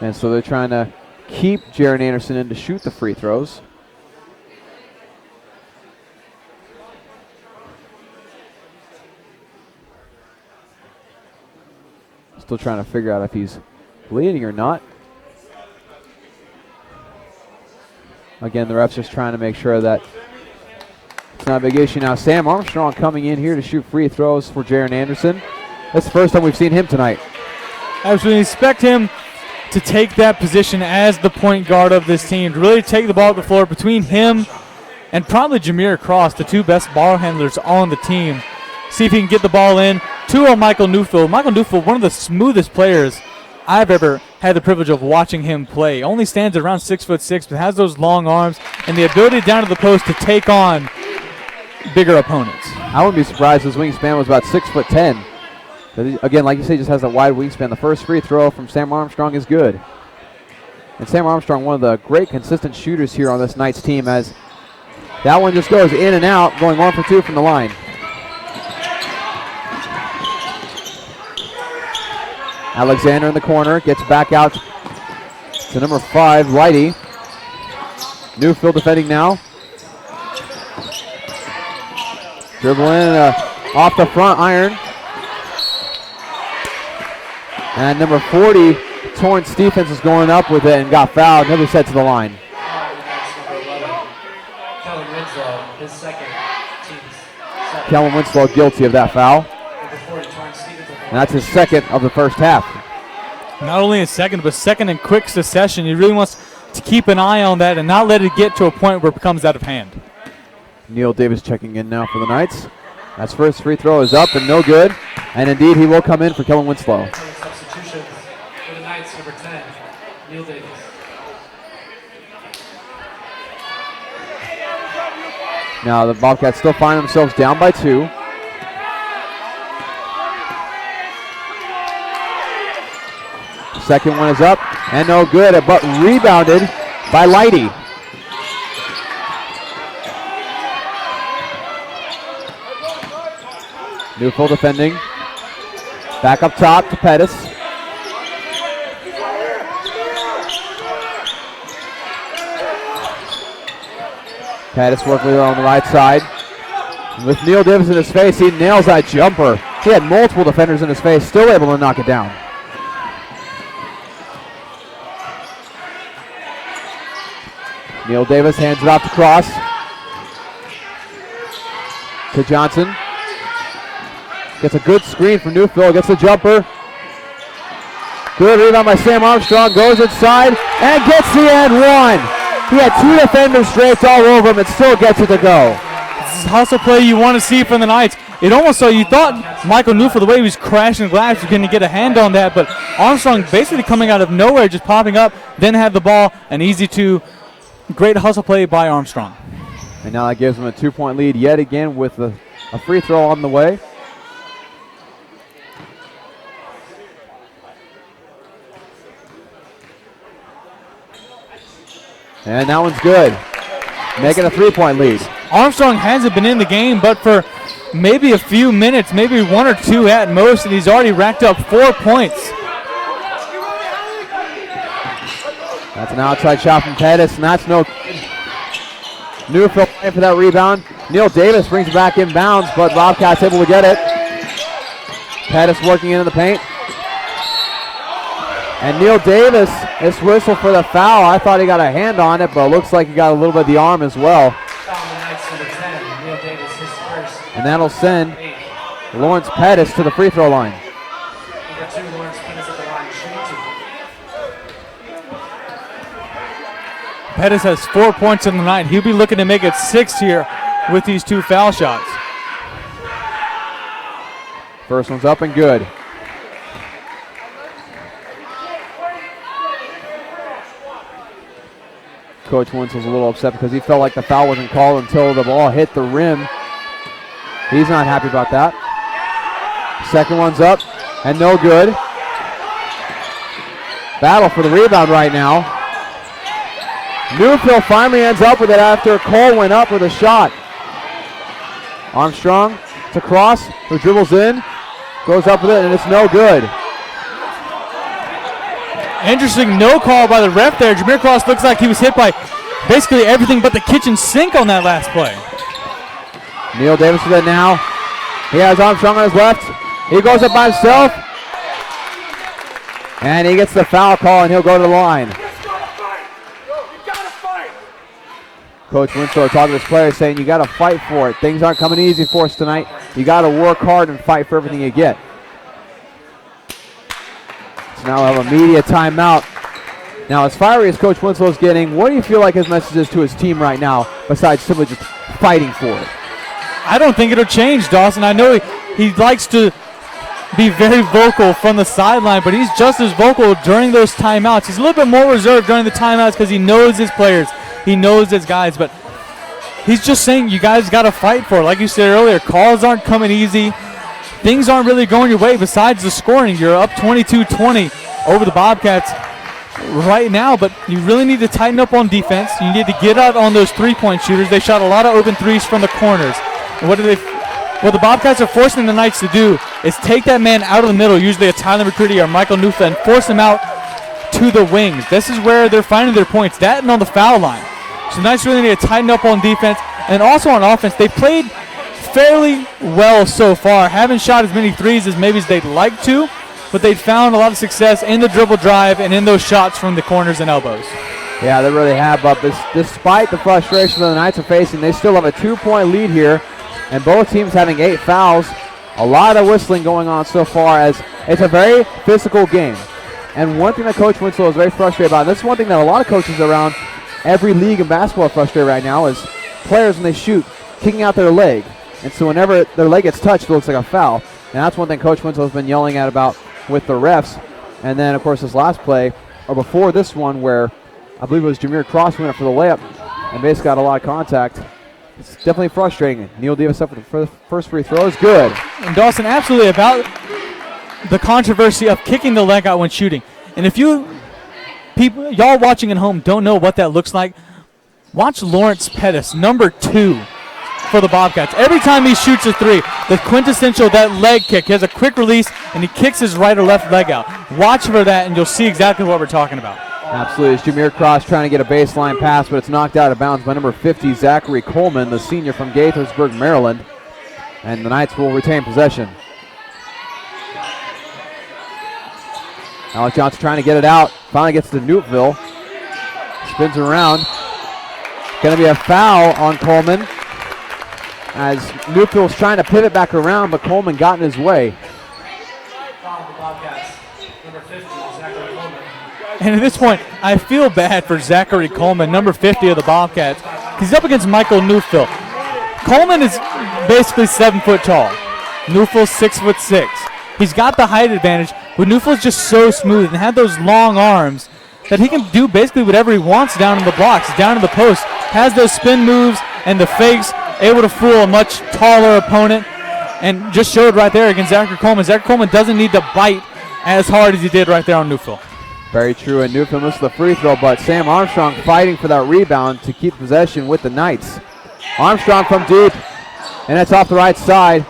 And so they're trying to keep Jaron Anderson in to shoot the free throws. Still trying to figure out if he's bleeding or not. Again, the ref's just trying to make sure that it's not a big issue. Now Sam Armstrong coming in here to shoot free throws for Jaron Anderson. That's the first time we've seen him tonight. Absolutely expect him to take that position as the point guard of this team, to really take the ball up the floor between him and probably Jameer Cross, the two best ball handlers on the team. See if he can get the ball in to Michael Newfield. Michael Newfield, one of the smoothest players I've ever had the privilege of watching him play. Only stands at around 6'6", but has those long arms and the ability down to the post to take on bigger opponents. I wouldn't be surprised if his wingspan was about 6'10". But again, like you say, just has a wide wingspan. The first free throw from Sam Armstrong is good. And Sam Armstrong, one of the great consistent shooters here on this Knights team, as that one just goes in and out, going 1 for 2 from the line. Alexander in the corner, gets back out to number 5, Lighty. Newfield defending now. Dribble in, off the front iron. And number 40, Torrance Stephens, is going up with it and got fouled. Never set to the line. Kellen Winslow, his second, team's Kellen Winslow guilty of that foul. And that's his second of the first half. Not only his second, but second in quick succession. He really wants to keep an eye on that and not let it get to a point where it becomes out of hand. Neil Davis checking in now for the Knights. That's first free throw is up and no good. And indeed, he will come in for Kellen Winslow. substitution for the Knights, number 10, Neil Davis. Now the Bobcats still find themselves down by 2. Second one is up and no good, but rebounded by Lighty. Newfield defending. Back up top to Pettis. Pettis working with it on the right side. With Neil Davis in his face, he nails that jumper. He had multiple defenders in his face, still able to knock it down. Neil Davis hands it off to Cross. To Johnson. Gets a good screen from Newfield. Gets the jumper. Good rebound by Sam Armstrong. Goes inside and gets the and one. He had 2 defenders draped all over him and still gets it to go. This is hustle play you want to see from the Knights. it almost so you thought Michael Newfield, the way he was crashing glass, was going to get a hand on that, but Armstrong basically coming out of nowhere, just popping up, then had the ball, an easy two. Great hustle play by Armstrong. And now that gives him a 2-point lead yet again with a free throw on the way. And that one's good. Making a 3-point lead. Armstrong hasn't been in the game, but for maybe a few minutes, maybe 1 or 2 at most, and he's already racked up 4 points. That's an outside shot from Pettis, and that's no good. Newfield playing for that rebound. Neil Davis brings it back inbounds, but Bobcats able to get it. Pettis working into the paint. And Neil Davis is whistled for the foul. I thought he got a hand on it, but it looks like he got a little bit of the arm as well. And that'll send Lawrence Pettis to the free throw line. Number 2, Lawrence Pettis at the line, shooting 2. Pettis has 4 points in the night. He'll be looking to make it 6 here with these 2 foul shots. First one's up and good. Coach Winslow's a little upset because he felt like the foul wasn't called until the ball hit the rim. He's not happy about that. Second one's up and no good. Battle for the rebound right now. Newfield finally ends up with it after Cole went up with a shot. Armstrong to Cross, who dribbles in, goes up with it, and it's no good. Interesting no call by the ref there. Jameer Cross looks like he was hit by basically everything but the kitchen sink on that last play. Neil Davis with it now. He has Armstrong on his left. He goes up by himself. And he gets the foul call, and he'll go to the line. Coach Winslow talking to his players saying, you got to fight for it. Things aren't coming easy for us tonight. You got to work hard and fight for everything you get. So now we'll have a media timeout. Now, as fiery as Coach Winslow's getting, what do you feel like his message is to his team right now, besides simply just fighting for it? I don't think it'll change, Dawson. I know he likes to be very vocal from the sideline, but he's just as vocal during those timeouts. He's a little bit more reserved during the timeouts because he knows his players. He knows his guys, but he's just saying you guys got to fight for it. Like you said earlier, calls aren't coming easy. Things aren't really going your way besides the scoring. You're up 22-20 over the Bobcats right now, but you really need to tighten up on defense. You need to get out on those three-point shooters. They shot a lot of open threes from the corners. And what the Bobcats are forcing the Knights to do is take that man out of the middle, usually a Tyler McCready or Michael Newfield, and force him out to the wings. This is where they're finding their points, that and on the foul line. So the Knights really need to tighten up on defense and also on offense. They played fairly well so far. Haven't shot as many threes as maybe as they'd like to, but they've found a lot of success in the dribble drive and in those shots from the corners and elbows. Yeah, they really have, but despite the frustration that the Knights are facing, they still have a 2-point lead here, and both teams having 8 fouls. A lot of whistling going on so far, as it's a very physical game. And one thing that Coach Winslow is very frustrated about, and this is one thing that a lot of coaches around every league in basketball are frustrated right now, is players, when they shoot, kicking out their leg. And so whenever their leg gets touched, it looks like a foul. And that's one thing Coach Winslow has been yelling at about with the refs. And then, of course, this last play, or before this one, where I believe it was Jameer Cross went up for the layup and basically got a lot of contact. It's definitely frustrating. Neil Davis up for the first free throw is good. And Dawson, absolutely about the controversy of kicking the leg out when shooting. And if y'all watching at home don't know what that looks like, watch Lawrence Pettis, number 2 for the Bobcats. Every time he shoots a three, the quintessential, that leg kick, he has a quick release and he kicks his right or left leg out. Watch for that and you'll see exactly what we're talking about. Absolutely. It's Jameer Cross trying to get a baseline pass, but it's knocked out of bounds by number 50, Zachary Coleman, the senior from Gaithersburg, Maryland. And the Knights will retain possession. Alec Johnson trying to get it out. Finally gets to Newtville. Spins around. Going to be a foul on Coleman, as Newfield's trying to pivot back around, but Coleman got in his way. Foul on the Bobcats. Number 50, Zachary Coleman. And at this point, I feel bad for Zachary Coleman, number 50 of the Bobcats. He's up against Michael Newfield. Coleman is basically 7 foot tall. Newfield's 6'6". He's got the height advantage, but Newfield's just so smooth and had those long arms that he can do basically whatever he wants down in the blocks, down in the post. Has those spin moves and the fakes, able to fool a much taller opponent, and just showed right there against Zachary Coleman. Zachary Coleman doesn't need to bite as hard as he did right there on Newfield. Very true, and Newfield missed the free throw, but Sam Armstrong fighting for that rebound to keep possession with the Knights. Armstrong from deep, and it's off the right side.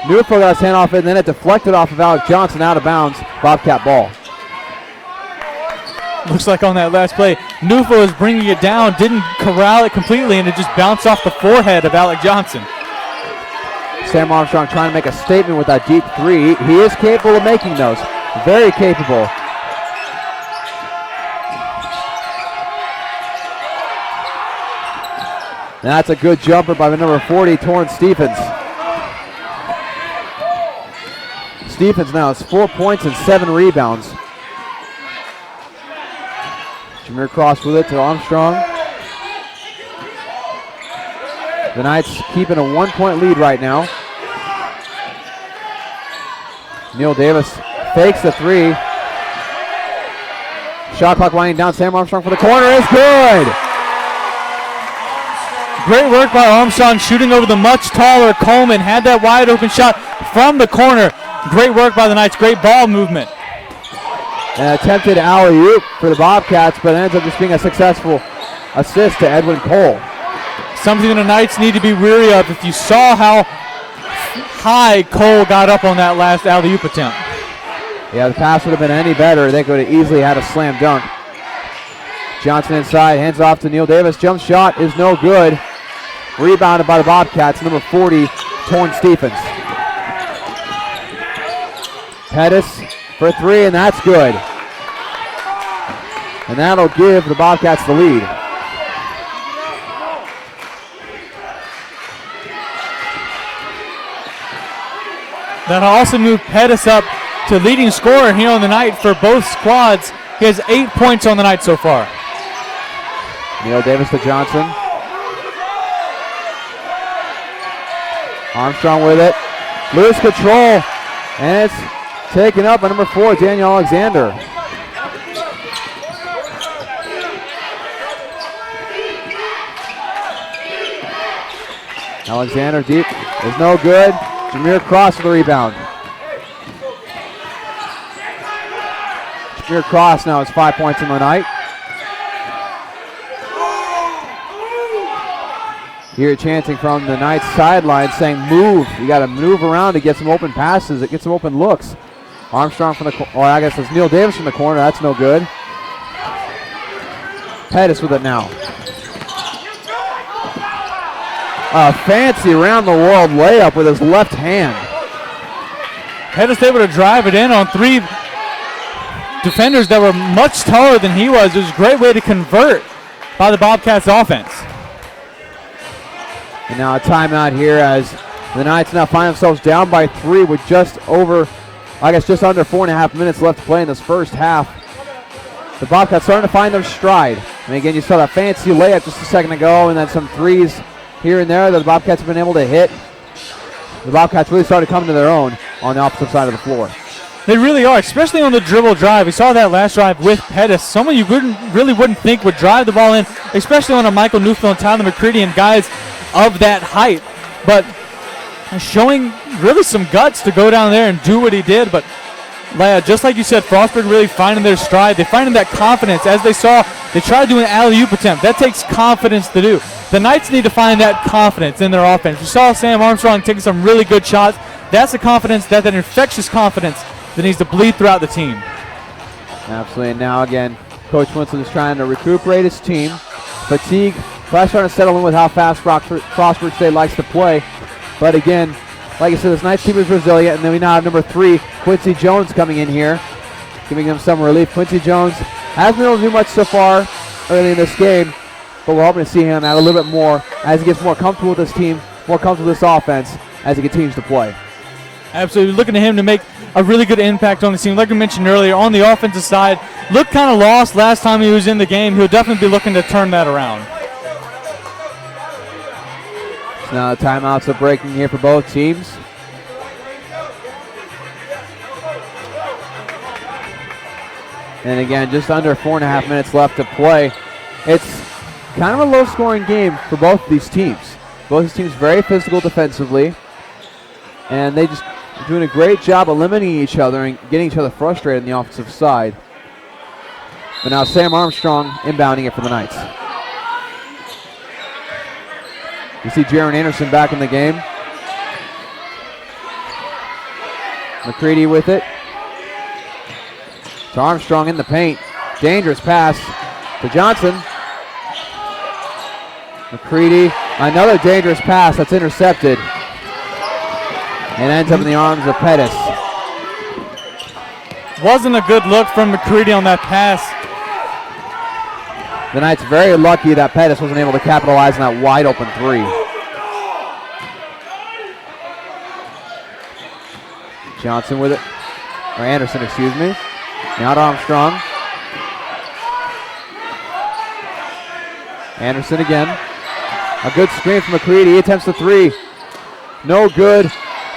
Newfield got his hand off it, and then it deflected off of Alec Johnson out of bounds. Bobcat ball. Looks like on that last play, Newfield is bringing it down, didn't corral it completely, and it just bounced off the forehead of Alec Johnson. Sam Armstrong trying to make a statement with that deep three. He is capable of making those. Very capable. And that's a good jumper by the number 40, Torrance Stephens. Stephens now has 4 points and 7 rebounds. Jameer Cross with it to Armstrong. The Knights keeping a 1-point lead right now. Neil Davis fakes the three. Shot clock winding down. Sam Armstrong for the corner is good. Great work by Armstrong shooting over the much taller Coleman. Had that wide open shot from the corner. Great work by the Knights. Great ball movement. An attempted alley-oop for the Bobcats, but it ends up just being a successful assist to Edwin Cole. Something the Knights need to be weary of. If you saw how high Cole got up on that last alley-oop attempt. Yeah, the pass would have been any better. They could have easily had a slam dunk. Johnson inside, hands off to Neil Davis. Jump shot is no good. Rebounded by the Bobcats, number 40, Torrance Stephens. Pettis for three, and that's good. And that'll give the Bobcats the lead. That'll also move Pettis up to leading scorer here on the night for both squads. He has 8 points on the night so far. Neil Davis to Johnson. Armstrong with it. Lose control. And it's taken up by number 4, Daniel Alexander. Alexander deep is no good. Jameer Cross with the rebound. Jameer Cross now has 5 points in the night. Here chanting from the Knights sideline saying move. You got to move around to get some open passes, to get some open looks. Armstrong from the I guess it's Neil Davis from the corner. That's no good. Pettis with it now. A fancy around-the-world layup with his left hand. Pettis able to drive it in on three defenders that were much taller than he was. It was a great way to convert by the Bobcats offense. And now a timeout here as the Knights now find themselves down by 3 with just under 4.5 minutes left to play in this first half. The Bobcats starting to find their stride. And again, you saw that fancy layup just a second ago, and then some threes here and there that the Bobcats have been able to hit. The Bobcats really started coming to their own on the opposite side of the floor. They really are, especially on the dribble drive. We saw that last drive with Pettis. Someone you wouldn't think would drive the ball in, especially on a Michael Newfield and Tyler McCready and guys of that height. But showing really some guts to go down there and do what he did. But just like you said, Frostburg really finding their stride. They finding that confidence. As they saw, they tried to do an alley-oop attempt. That takes confidence to do. The Knights need to find that confidence in their offense. We saw Sam Armstrong taking some really good shots. That's the confidence, that infectious confidence that needs to bleed throughout the team. Absolutely. And now again, Coach Winston is trying to recuperate his team. Fatigue, probably starting to settle in with how fast Frostburg State likes to play. But again, like I said, this Knights team is resilient. And then we now have number 3, Quincy Jones, coming in here, giving them some relief. Quincy Jones hasn't been able to do much so far early in this game, but we're hoping to see him add a little bit more as he gets more comfortable with this team, more comfortable with this offense as he continues to play. Absolutely. Looking to him to make a really good impact on the team. Like we mentioned earlier, on the offensive side, looked kind of lost last time he was in the game. He'll definitely be looking to turn that around. So now the timeouts are breaking here for both teams. And again, just under 4.5 minutes left to play. It's kind of a low-scoring game for both of these teams. Both these teams very physical defensively, and they just are doing a great job of limiting each other and getting each other frustrated on the offensive side. But now Sam Armstrong inbounding it for the Knights. You see Jaron Anderson back in the game. McCready with it. To Armstrong in the paint. Dangerous pass to Johnson. McCready, another dangerous pass that's intercepted. And ends up in the arms of Pettis. Wasn't a good look from McCready on that pass. The Knights very lucky that Pettis wasn't able to capitalize on that wide open three. Johnson with it, or Anderson, excuse me. Now to Armstrong. Anderson again. A good screen from McCready. He attempts the three. No good.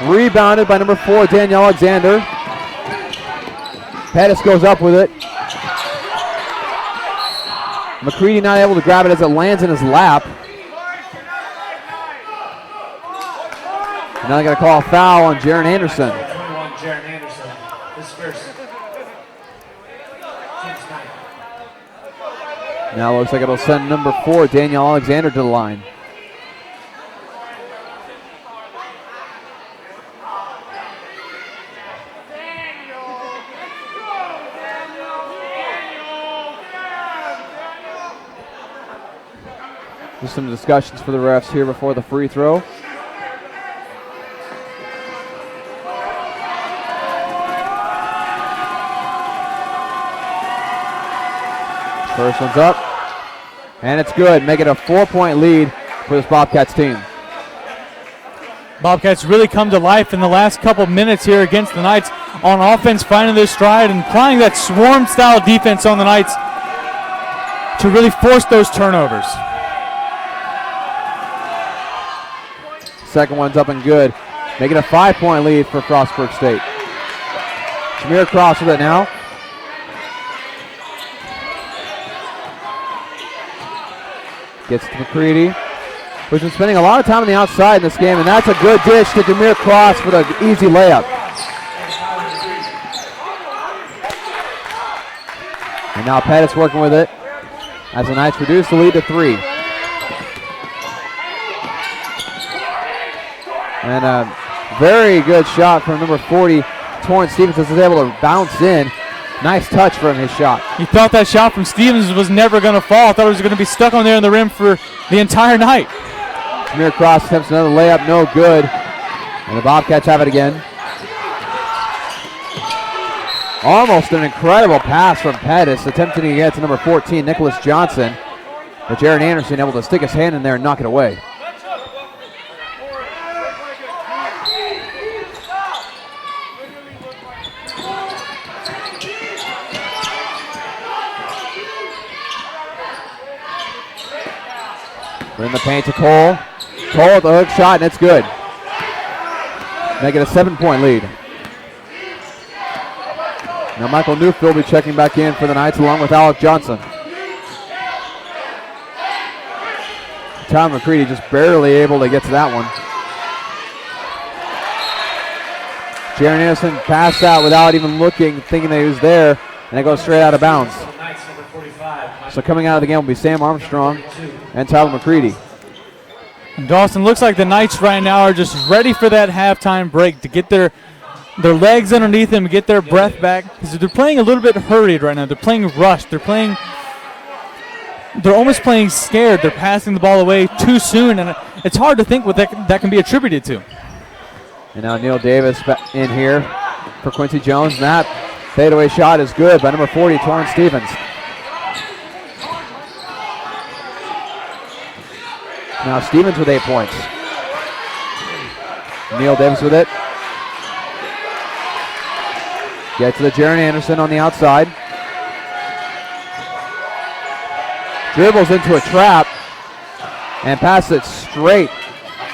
Rebounded by number 4, Daniel Alexander. Pettis goes up with it. McCready not able to grab it as it lands in his lap. Now they're going to call a foul on Jaron Anderson. 21, Jaron Anderson, his first. Now looks like it'll send number 4, Daniel Alexander, to the line. Just some discussions for the refs here before the free throw. First one's up, and it's good. Make it a 4-point lead for this Bobcats team. Bobcats really come to life in the last couple minutes here against the Knights on offense, finding their stride and applying that swarm-style defense on the Knights to really force those turnovers. Second one's up and good. Make it a 5-point lead for Frostburg State. Shamir Cross with it now. Gets to McCready, who's been spending a lot of time on the outside in this game, and that's a good dish to Jameer Cross for the easy layup. And now Pettis working with it as the Knights reduce the lead to 3. And a very good shot from number 40, Torrance Stevens, is able to bounce in. Nice touch from his shot. You thought that shot from Stevens was never going to fall. I thought it was going to be stuck on there in the rim for the entire night. Jameer Cross attempts another layup, no good. And the Bobcats have it again. Almost an incredible pass from Pettis, attempting to get to number 14, Nicholas Johnson. But Jaron Anderson able to stick his hand in there and knock it away. We're in the paint to Cole. Cole with the hook shot, and it's good. Make it a 7-point lead. Now Michael Newfield will be checking back in for the Knights along with Alec Johnson. Tom McCready just barely able to get to that one. Jaron Anderson passed out without even looking, thinking that he was there, and it goes straight out of bounds. So coming out of the game will be Sam Armstrong and Tyler McCready. And Dawson, looks like the Knights right now are just ready for that halftime break to get their legs underneath them, get their breath back, because they're playing a little bit hurried right now. They're playing rushed. They're almost playing scared. They're passing the ball away too soon, and it's hard to think what that can be attributed to. And now Neil Davis in here for Quincy Jones, and that fadeaway shot is good by number 40, Torrance Stevens. Now Stevens with 8 points. Neil Davis with it. Get to the Jaron Anderson on the outside. Dribbles into a trap and passes it straight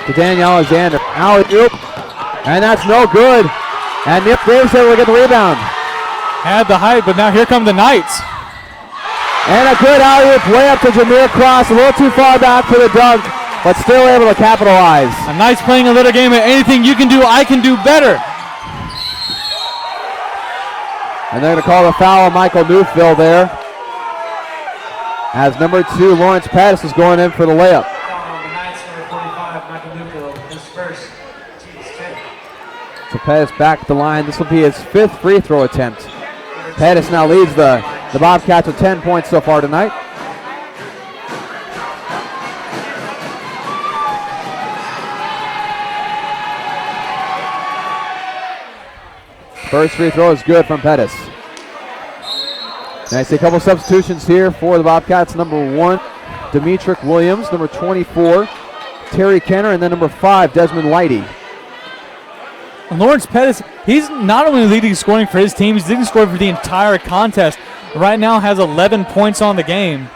to Daniel Alexander. Alley-oop, and that's no good. And Neil Davis able to get the rebound. Had the height, but now here come the Knights. And a good alley-oop way up to Jameer Cross. A little too far back for the dunk, but still able to capitalize. The Knights playing a little game of anything you can do, I can do better. And they're going to call the foul on Michael Newfield there. As number 2, Lawrence Pettis is going in for the layup. The Knights, number 45, Michael Newfield, his first, team's 10. So Pettis back at the line. This will be his 5th free throw attempt. Pettis now leads the Bobcats with 10 points so far tonight. First free throw is good from Pettis. And I see a couple substitutions here for the Bobcats. Number 1, Demetric Williams. Number 24, Terry Kenner. And then number 5, Desmond Lighty. Lawrence Pettis, he's not only leading scoring for his team, he's leading scoring for the entire contest. Right now has 11 points on the game.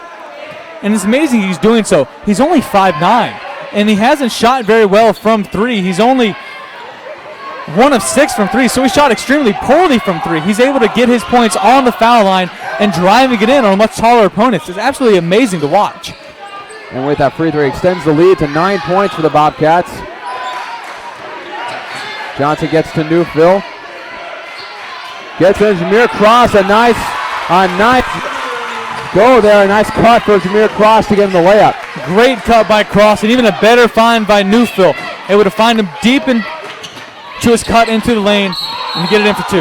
And it's amazing he's doing so. He's only 5'9", and he hasn't shot very well from 3. He's only 1 of 6 from 3, so he shot extremely poorly from 3. He's able to get his points on the foul line and driving it in on much taller opponents. It's absolutely amazing to watch. And with that free throw, he extends the lead to 9 points for the Bobcats. Johnson gets to Newfield. Gets in Jameer Cross, a nice go there. A nice cut for Jameer Cross to get him the layup. Great cut by Cross, and even a better find by Newfield. Able to find him deep into his cut into the lane and get it in for 2.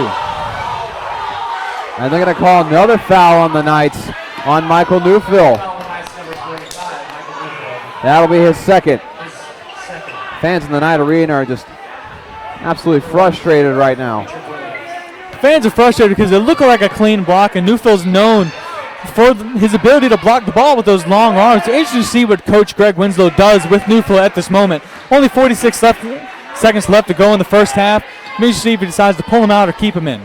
And they're going to call another foul on the Knights on Michael Newfield. That'll be his second. Fans in the Knight Arena are just absolutely frustrated right now. Fans are frustrated because it looked like a clean block, and Newfield's known for his ability to block the ball with those long arms. It's interesting to see what Coach Greg Winslow does with Newfield at this moment. Only 46 seconds left to go in the first half. Maybe see if he decides to pull him out or keep him in.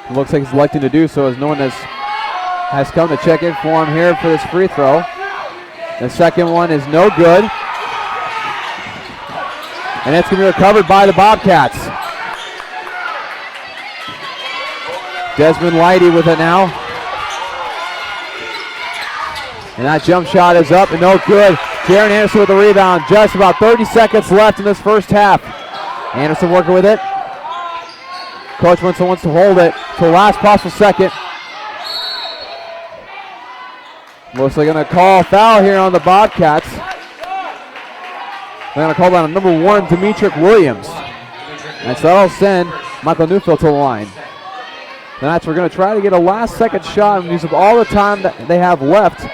It looks like he's electing to do so, as no one has come to check in for him here for this free throw. The second one is no good. And it's going to be recovered by the Bobcats. Desmond Lighty with it now. And that jump shot is up and no good. Jaron Anderson with the rebound. Just about 30 seconds left in this first half. Anderson working with it. Coach Winslow wants to hold it to the last possible second. Looks like they're going to call a foul here on the Bobcats. They're going to call that on number 1, Demetric Williams. And so that'll send Michael Newfield to the line. The Knights are going to try to get a last second shot and use up all the time that they have left.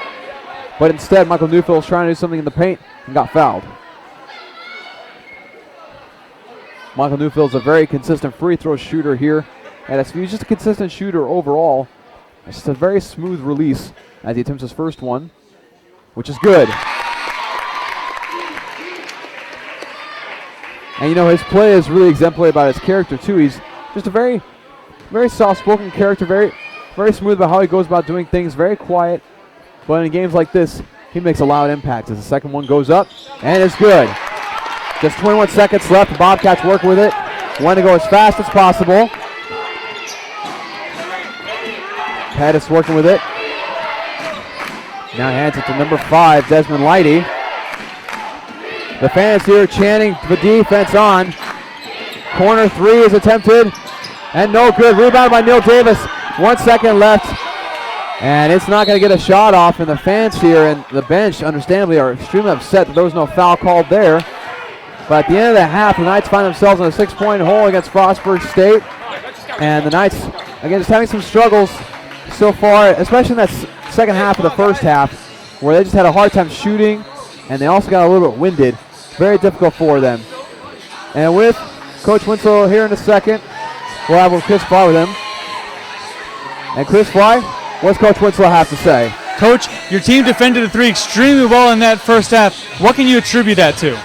But instead, Michael Newfield is trying to do something in the paint and got fouled. Michael Newfield is a very consistent free throw shooter here at SVU. He's just a consistent shooter overall. It's just a very smooth release as he attempts his first one, which is good. And you know, his play is really exemplary about his character too. He's just a very, very soft-spoken character, very, very smooth about how he goes about doing things, very quiet. But in games like this, he makes a loud impact as the second one goes up, and it's good. Just 21 seconds left. The Bobcats work with it. Want to go as fast as possible. Pettis working with it. Now hands it to number 5, Desmond Lighty. The fans here chanting the defense on. Corner 3 is attempted, and no good. Rebound by Neil Davis. 1 second left, and it's not going to get a shot off. And the fans here and the bench, understandably, are extremely upset that there was no foul called there. But at the end of the half, the Knights find themselves in a 6-point hole against Frostburg State. And the Knights, again, just having some struggles so far, especially in that second half of the first half, where they just had a hard time shooting, and they also got a little bit winded. Very difficult for them. And with Coach Winslow here in a second, we'll have Chris Fry with him. And Chris Fry, what's Coach Winslow have to say? Coach, your team defended the 3 extremely well in that first half. What can you attribute that to?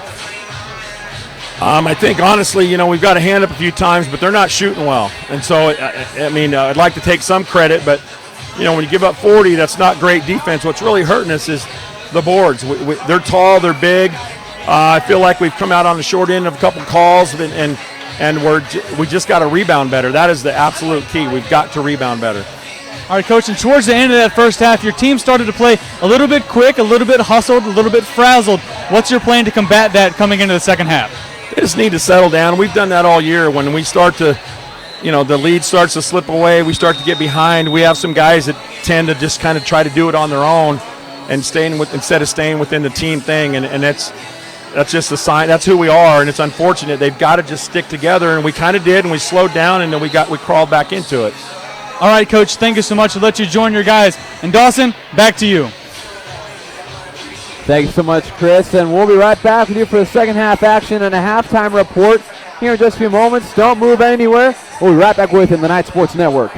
I think, honestly, you know, we've got a hand up a few times, but they're not shooting well. And so, I mean, I'd like to take some credit, but, you know, when you give up 40, that's not great defense. What's really hurting us is the boards. They're tall, they're big. I feel like we've come out on the short end of a couple calls, and and we just got to rebound better. That is the absolute key. We've got to rebound better. All right, Coach, and towards the end of that first half, your team started to play a little bit quick, a little bit hustled, a little bit frazzled. What's your plan to combat that coming into the second half? They just need to settle down. We've done that all year. When we start to, the lead starts to slip away, we start to get behind. We have some guys that tend to just kind of try to do it on their own and instead of staying within the team thing, and that's just a sign. That's who we are, and it's unfortunate. They've got to just stick together, and we kind of did, and we slowed down, and then we crawled back into it. All right, Coach, thank you so much. We'll let you join your guys. And Dawson, back to you. Thank you so much, Chris, and we'll be right back with you for the second half action and a halftime report here in just a few moments. Don't move anywhere. We'll be right back with you in the Night Sports Network.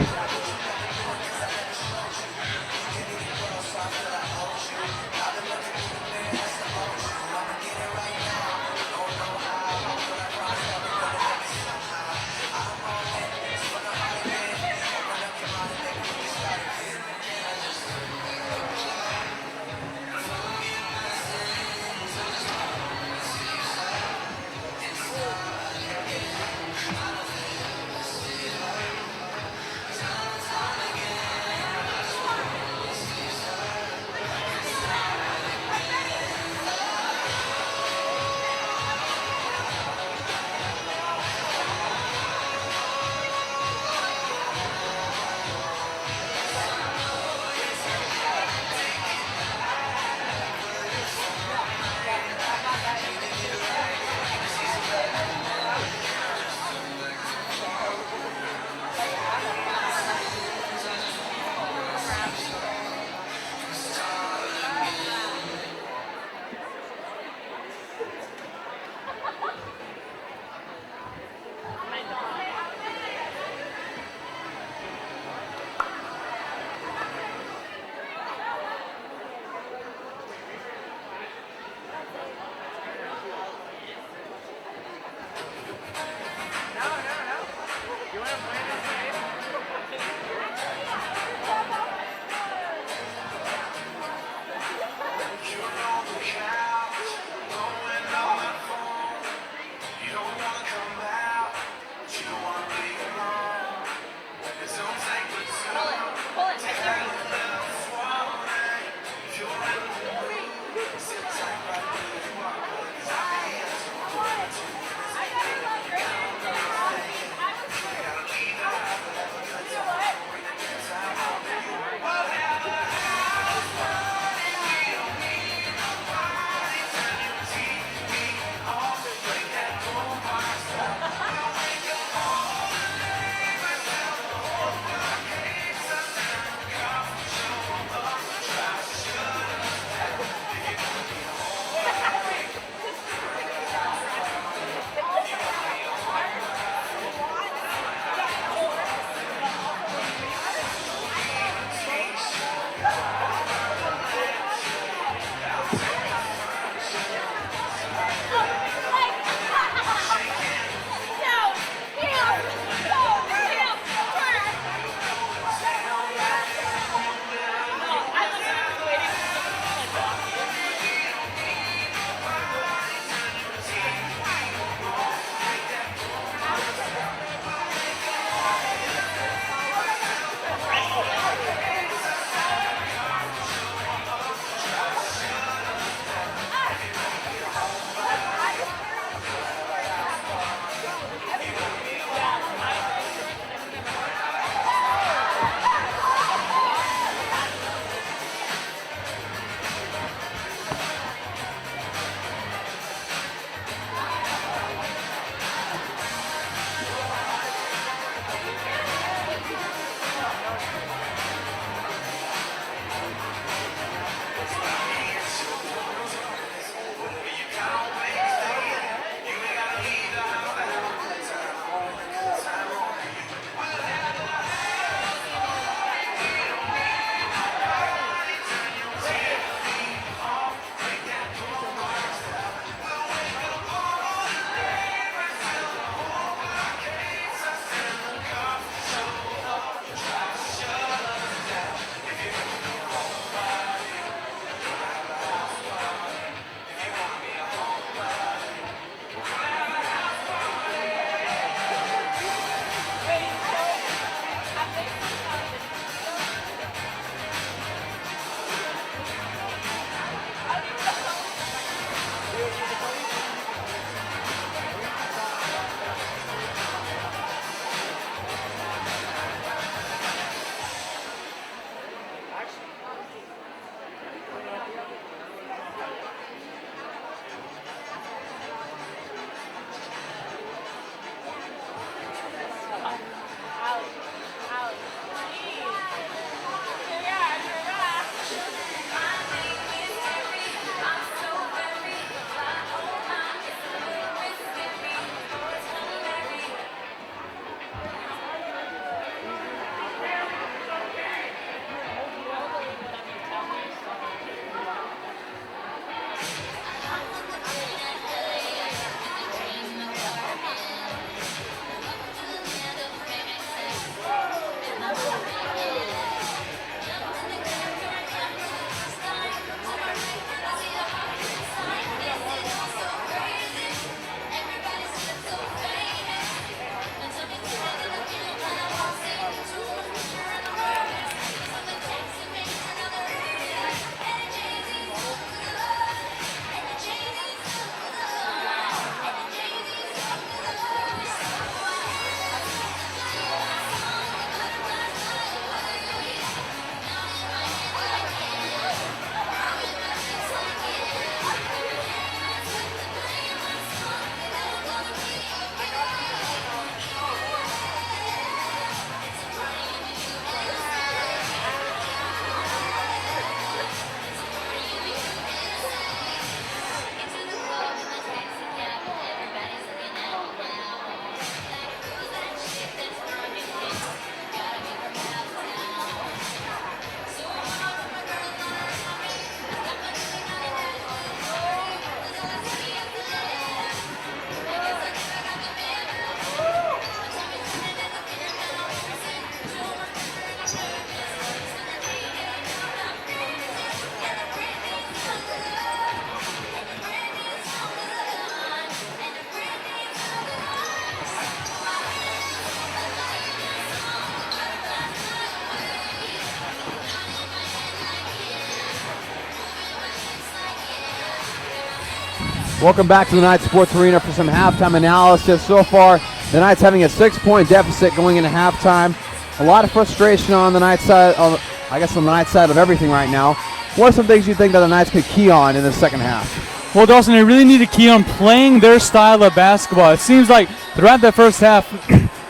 Welcome back to the Knights Sports Arena for some halftime analysis. So far, the Knights having a 6-point deficit going into halftime. A lot of frustration on the Knights side, on the Knights side of everything right now. What are some things you think that the Knights could key on in the second half? Well, Dawson, they really need to key on playing their style of basketball. It seems like throughout that first half,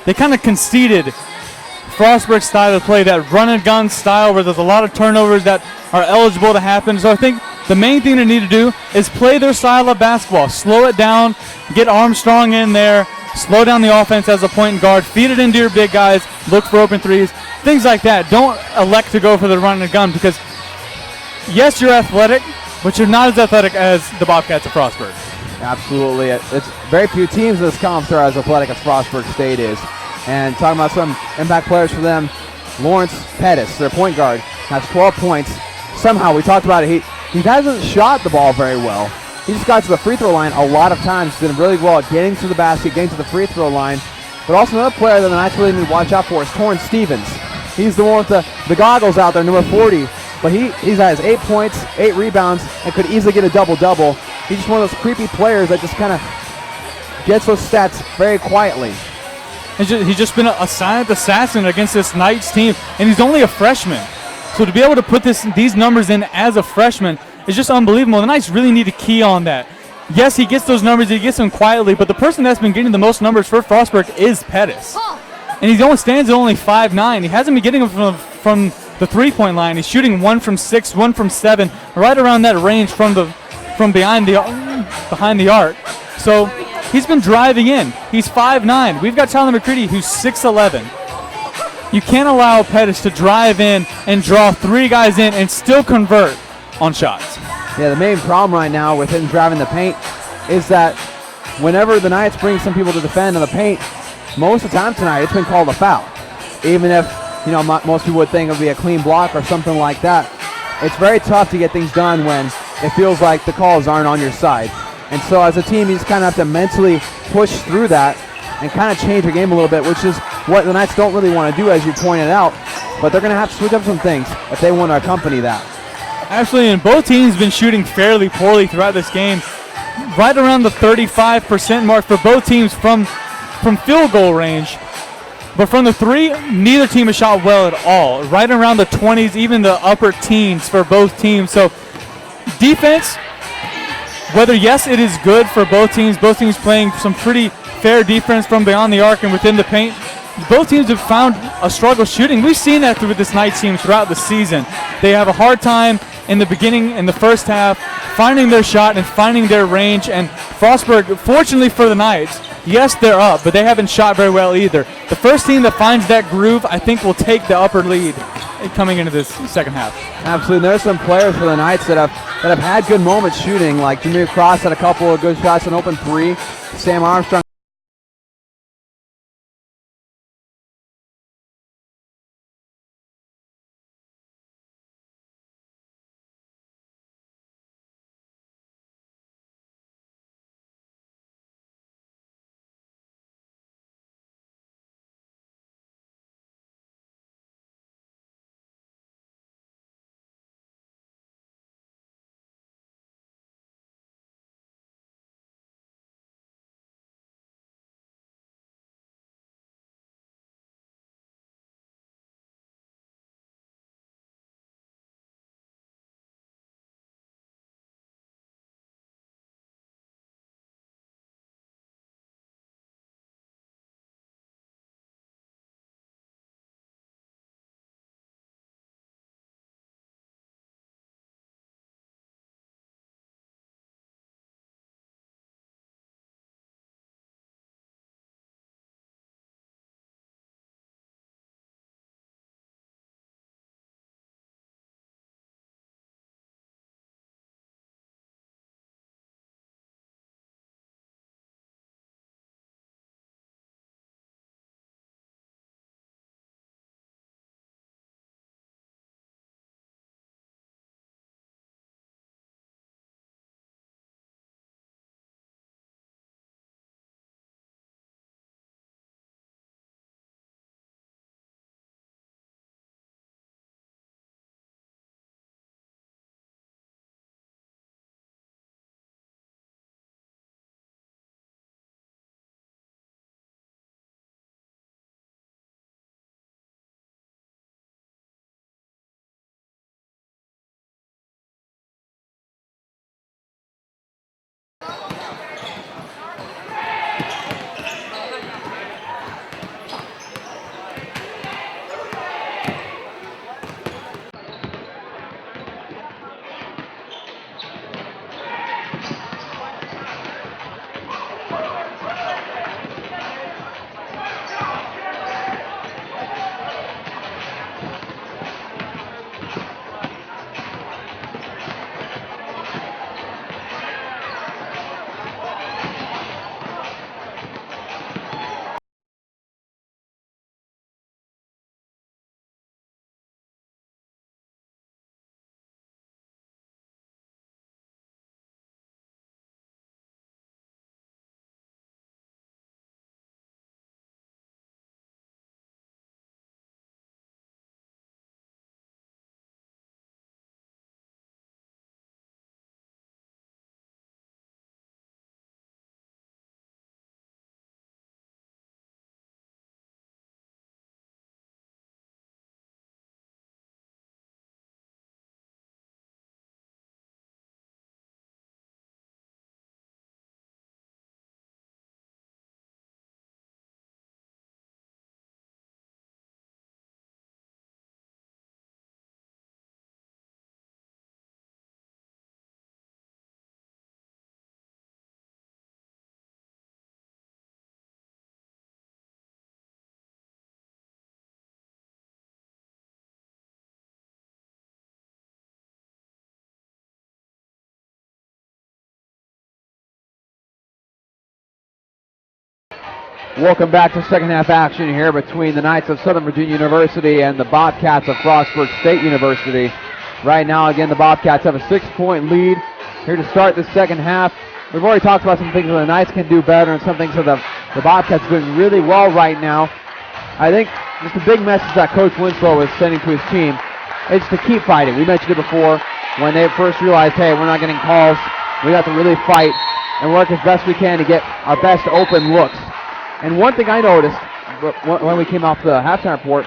they kind of conceded Frostburg style of play, that run and gun style where there's a lot of turnovers that are eligible to happen. So I think the main thing they need to do is play their style of basketball. Slow it down, get Armstrong in there, slow down the offense as a point guard, feed it into your big guys, look for open threes, things like that. Don't elect to go for the run and gun because, yes, you're athletic, but you're not as athletic as the Bobcats of Frostburg. Absolutely. It's very few teams in this conference are as athletic as Frostburg State is. And talking about some impact players for them, Lawrence Pettis, their point guard, has 12 points. Somehow, we talked about it, he hasn't shot the ball very well. He just got to the free throw line a lot of times, did really well at getting to the basket, getting to the free throw line. But also another player that the Knights really need to watch out for is Torrance Stevens. He's the one with the goggles out there, number 40. But he has 8 points, 8 rebounds, and could easily get a double-double. He's just one of those creepy players that just kind of gets those stats very quietly. He's just been a silent assassin against this Knights team, and he's only a freshman. So to be able to put these numbers in as a freshman is just unbelievable. The Knights really need to key on that. Yes, he gets those numbers, he gets them quietly, but the person that's been getting the most numbers for Frostburg is Pettis. And he only stands at only 5'9". He hasn't been getting them from the three-point line. He's shooting 1 from 6, 1 from 7, right around that range from behind the arc. So he's been driving in. He's 5'9". We've got Tyler McCready, who's 6'11". You can't allow Pettis to drive in and draw 3 guys in and still convert on shots. Yeah, the main problem right now with him driving the paint is that whenever the Knights bring some people to defend in the paint, most of the time tonight it's been called a foul. Even if, most people would think it would be a clean block or something like that. It's very tough to get things done when it feels like the calls aren't on your side. And so as a team, you just kind of have to mentally push through that and kind of change the game a little bit, which is what the Knights don't really want to do, as you pointed out. But they're going to have to switch up some things if they want to accompany that. Actually, and both teams have been shooting fairly poorly throughout this game. Right around the 35% mark for both teams from field goal range. But from the three, neither team has shot well at all. Right around the 20s, even the upper teens for both teams. So defense, whether yes, it is good for both teams playing some pretty fair defense from beyond the arc and within the paint. Both teams have found a struggle shooting. We've seen that through this Knights team throughout the season. They have a hard time in the beginning, in the first half, finding their shot and finding their range. And Frostburg, fortunately for the Knights, yes, they're up, but they haven't shot very well either. The first team that finds that groove, I think, will take the upper lead coming into this second half. Absolutely. There's some players for the Knights that have had good moments shooting, like Jameer Cross had a couple of good shots, an open 3. Sam Armstrong Welcome back to second half action here between the Knights of Southern Virginia University and the Bobcats of Frostburg State University. Right now, again, the Bobcats have a 6-point lead here to start the second half. We've already talked about some things that the Knights can do better and some things that the Bobcats are doing really well right now. I think just a big message that Coach Winslow is sending to his team is to keep fighting. We mentioned it before when they first realized, hey, we're not getting calls. We have to really fight and work as best we can to get our best open looks. And one thing I noticed when we came off the halftime report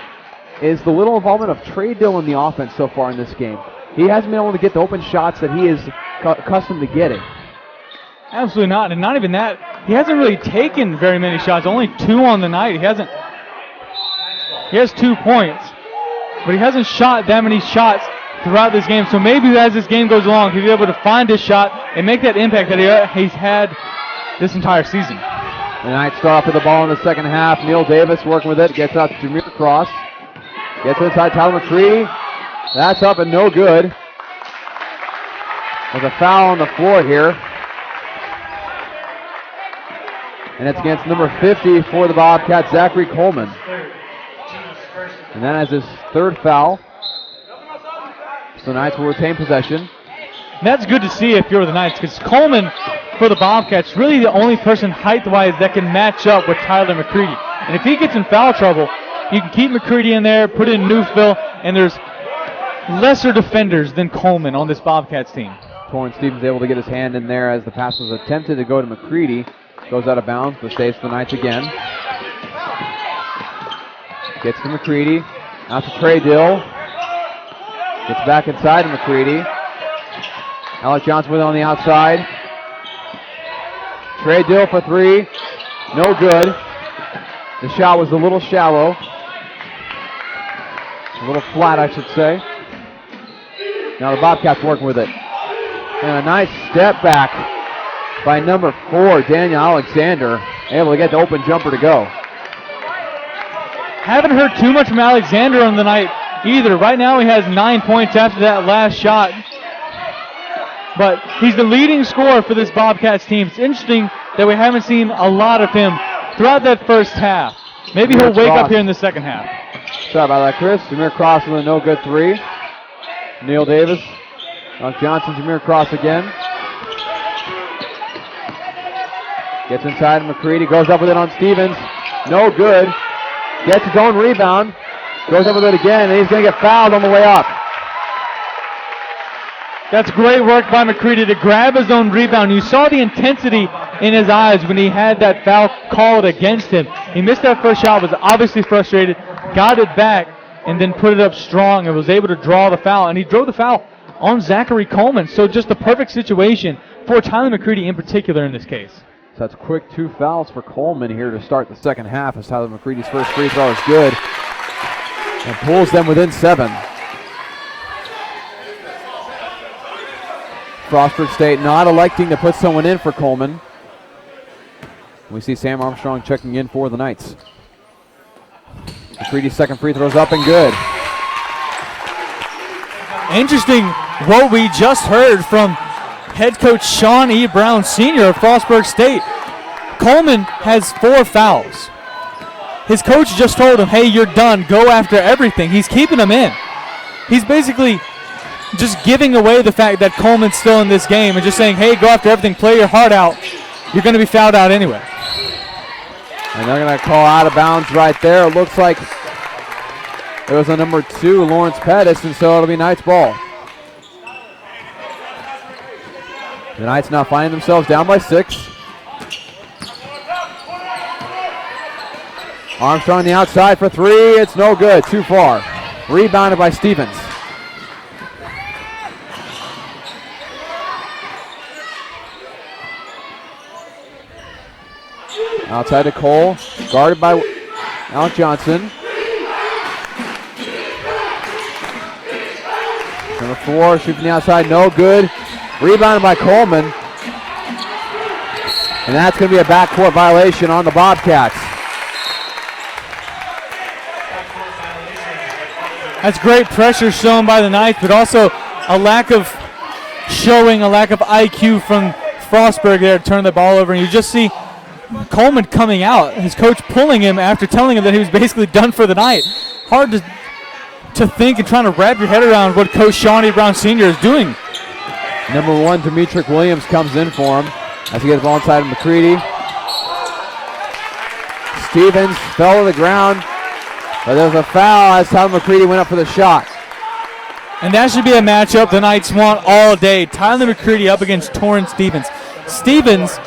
is the little involvement of Trey Dill in the offense so far in this game. He hasn't been able to get the open shots that he is accustomed to getting. Absolutely not, and not even that. He hasn't really taken very many shots, only 2 on the night. He has 2 points, but he hasn't shot that many shots throughout this game. So maybe as this game goes along, he'll be able to find his shot and make that impact that he's had this entire season. The Knights start off with the ball in the second half. Neil Davis working with it, gets out to Jameer Cross. Gets inside Tyler McCready. That's up and no good. There's a foul on the floor here. And it's against number 50 for the Bobcats, Zachary Coleman. And that is his 3rd foul. So the Knights will retain possession. And that's good to see if you're the Knights, because Coleman, for the Bobcats, really the only person height-wise that can match up with Tyler McCready. And if he gets in foul trouble, you can keep McCready in there, put in Newsville, and there's lesser defenders than Coleman on this Bobcats team. Torrance Stevens able to get his hand in there as the pass was attempted to go to McCready. Goes out of bounds, but stays to the Knights again. Gets to McCready. Out to Trey Dill. Gets back inside to McCready. Alec Johnson with it on the outside. Trey Dill for 3. No good. The shot was a little shallow. A little flat, I should say. Now the Bobcats working with it. And a nice step back by number 4, Daniel Alexander, able to get the open jumper to go. Haven't heard too much from Alexander on the night either. Right now he has 9 points after that last shot. But he's the leading scorer for this Bobcats team. It's interesting that we haven't seen a lot of him throughout that first half. Maybe he'll wake up here in the second half. Sorry about that, Chris. Jameer Cross with a no good 3. Neil Davis. Alec Johnson, Jameer Cross again. Gets inside McCready, goes up with it on Stevens. No good. Gets his own rebound. Goes up with it again, and he's going to get fouled on the way up. That's great work by McCready to grab his own rebound. You saw the intensity in his eyes when he had that foul called against him. He missed that first shot, was obviously frustrated, got it back, and then put it up strong and was able to draw the foul. And he drove the foul on Zachary Coleman. So just the perfect situation for Tyler McCready in particular in this case. So that's quick 2 fouls for Coleman here to start the second half as Tyler McCready's first free throw is good. And pulls them within 7. Frostburg State not electing to put someone in for Coleman. We see Sam Armstrong checking in for the Knights. McCready's second free throw's up and good. Interesting what we just heard from head coach Sean E. Brown Sr. of Frostburg State. Coleman has 4 fouls. His coach just told him, hey, you're done. Go after everything. He's keeping him in. He's basically just giving away the fact that Coleman's still in this game and just saying, hey, go after everything. Play your heart out. You're going to be fouled out anyway. And they're going to call out of bounds right there. It looks like it was a number 2, Lawrence Pettis, and so it'll be Knights ball. The Knights now finding themselves down by 6. Armstrong on the outside for 3. It's no good. Too far. Rebounded by Stevens. Outside to Cole. Guarded by Alec Johnson. Number 4 shooting the outside. No good. Rebounded by Coleman. And that's going to be a backcourt violation on the Bobcats. That's great pressure shown by the Knights, but also a lack of IQ from Frostburg there to turn the ball over. And you just see Coleman coming out, his coach pulling him after telling him that he was basically done for the night. Hard to think and trying to wrap your head around what Coach Shawnee Brown Sr. is doing. Number 1, Demetric Williams comes in for him as he gets the ball inside of McCready. Stevens fell to the ground, but there's a foul as Tyler McCready went up for the shot. And that should be a matchup the Knights want all day. Tyler McCready up against Torrance Stevens. Stevens,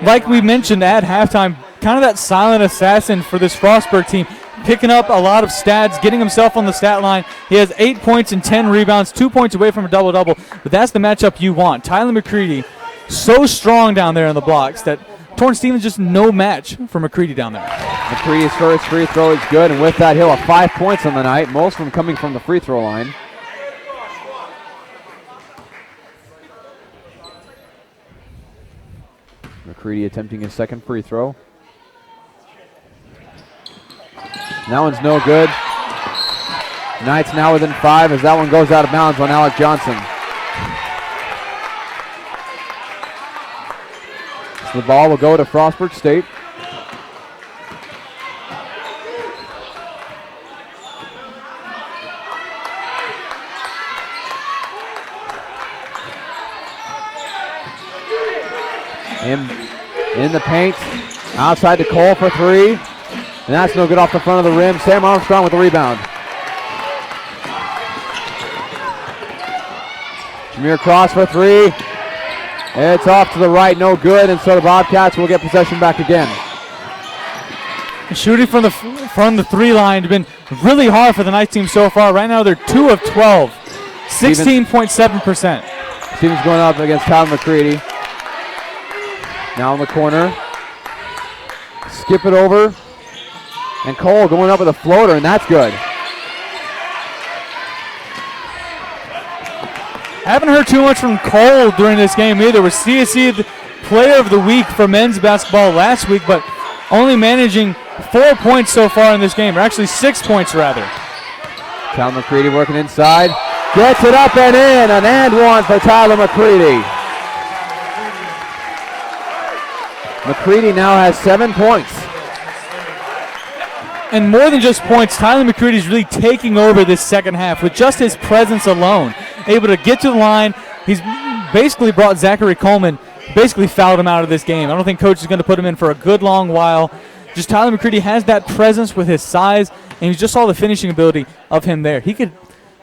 like we mentioned at halftime, kind of that silent assassin for this Frostburg team, picking up a lot of stats, getting himself on the stat line. He has 8 points and 10 rebounds, 2 points away from a double-double. But that's the matchup you want. Tyler McCready, so strong down there in the blocks that Torrance Stevens just no match for McCready down there. McCready's first free throw is good, and with that, he'll have 5 points on the night, most of them coming from the free throw line. McCready attempting his second free throw. That one's no good. Knights now within 5 as that one goes out of bounds on Alec Johnson. So the ball will go to Frostburg State. In the paint, outside to Cole for 3. And that's no good off the front of the rim. Sam Armstrong with the rebound. Jameer Cross for 3. It's off to the right, no good, and so the Bobcats will get possession back again. Shooting from the 3 line has been really hard for the Knights team so far. Right now they're 2 of 12, 16.7%. Stevens going up against Tyler McCready. Now in the corner. Skip it over. And Cole going up with a floater, and that's good. Haven't heard too much from Cole during this game either. Was CSC the player of the week for men's basketball last week, but only managing 4 points so far in this game, or actually 6 points rather. Tyler McCready working inside. Gets it up and in. An and one for Tyler McCready. McCready now has 7 points. And more than just points, Tyler McCready is really taking over this second half with just his presence alone. Able to get to the line. He's basically brought Zachary Coleman, basically fouled him out of this game. I don't think coach is going to put him in for a good long while. Just Tyler McCready has that presence with his size, and you just saw the finishing ability of him there. He could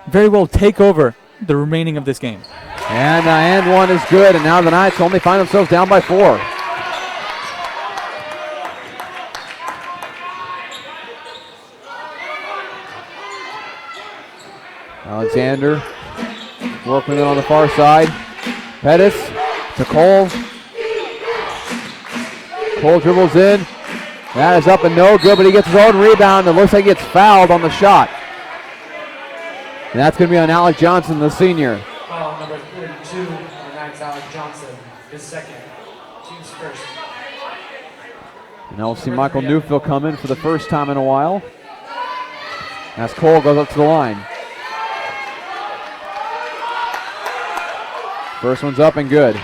very well take over the remaining of this game. And one is good, and now the Knights only find themselves down by 4. Alexander working it on the far side. Pettis to Cole. Cole dribbles in. That is up and no good, but he gets his own rebound. It looks like he gets fouled on the shot. And that's going to be on Alec Johnson, the senior. Foul number 32 on the Knights, Alec Johnson, his second, team's first. And now we'll see Michael Newfield come in for the first time in a while. As Cole goes up to the line. First one's up and good.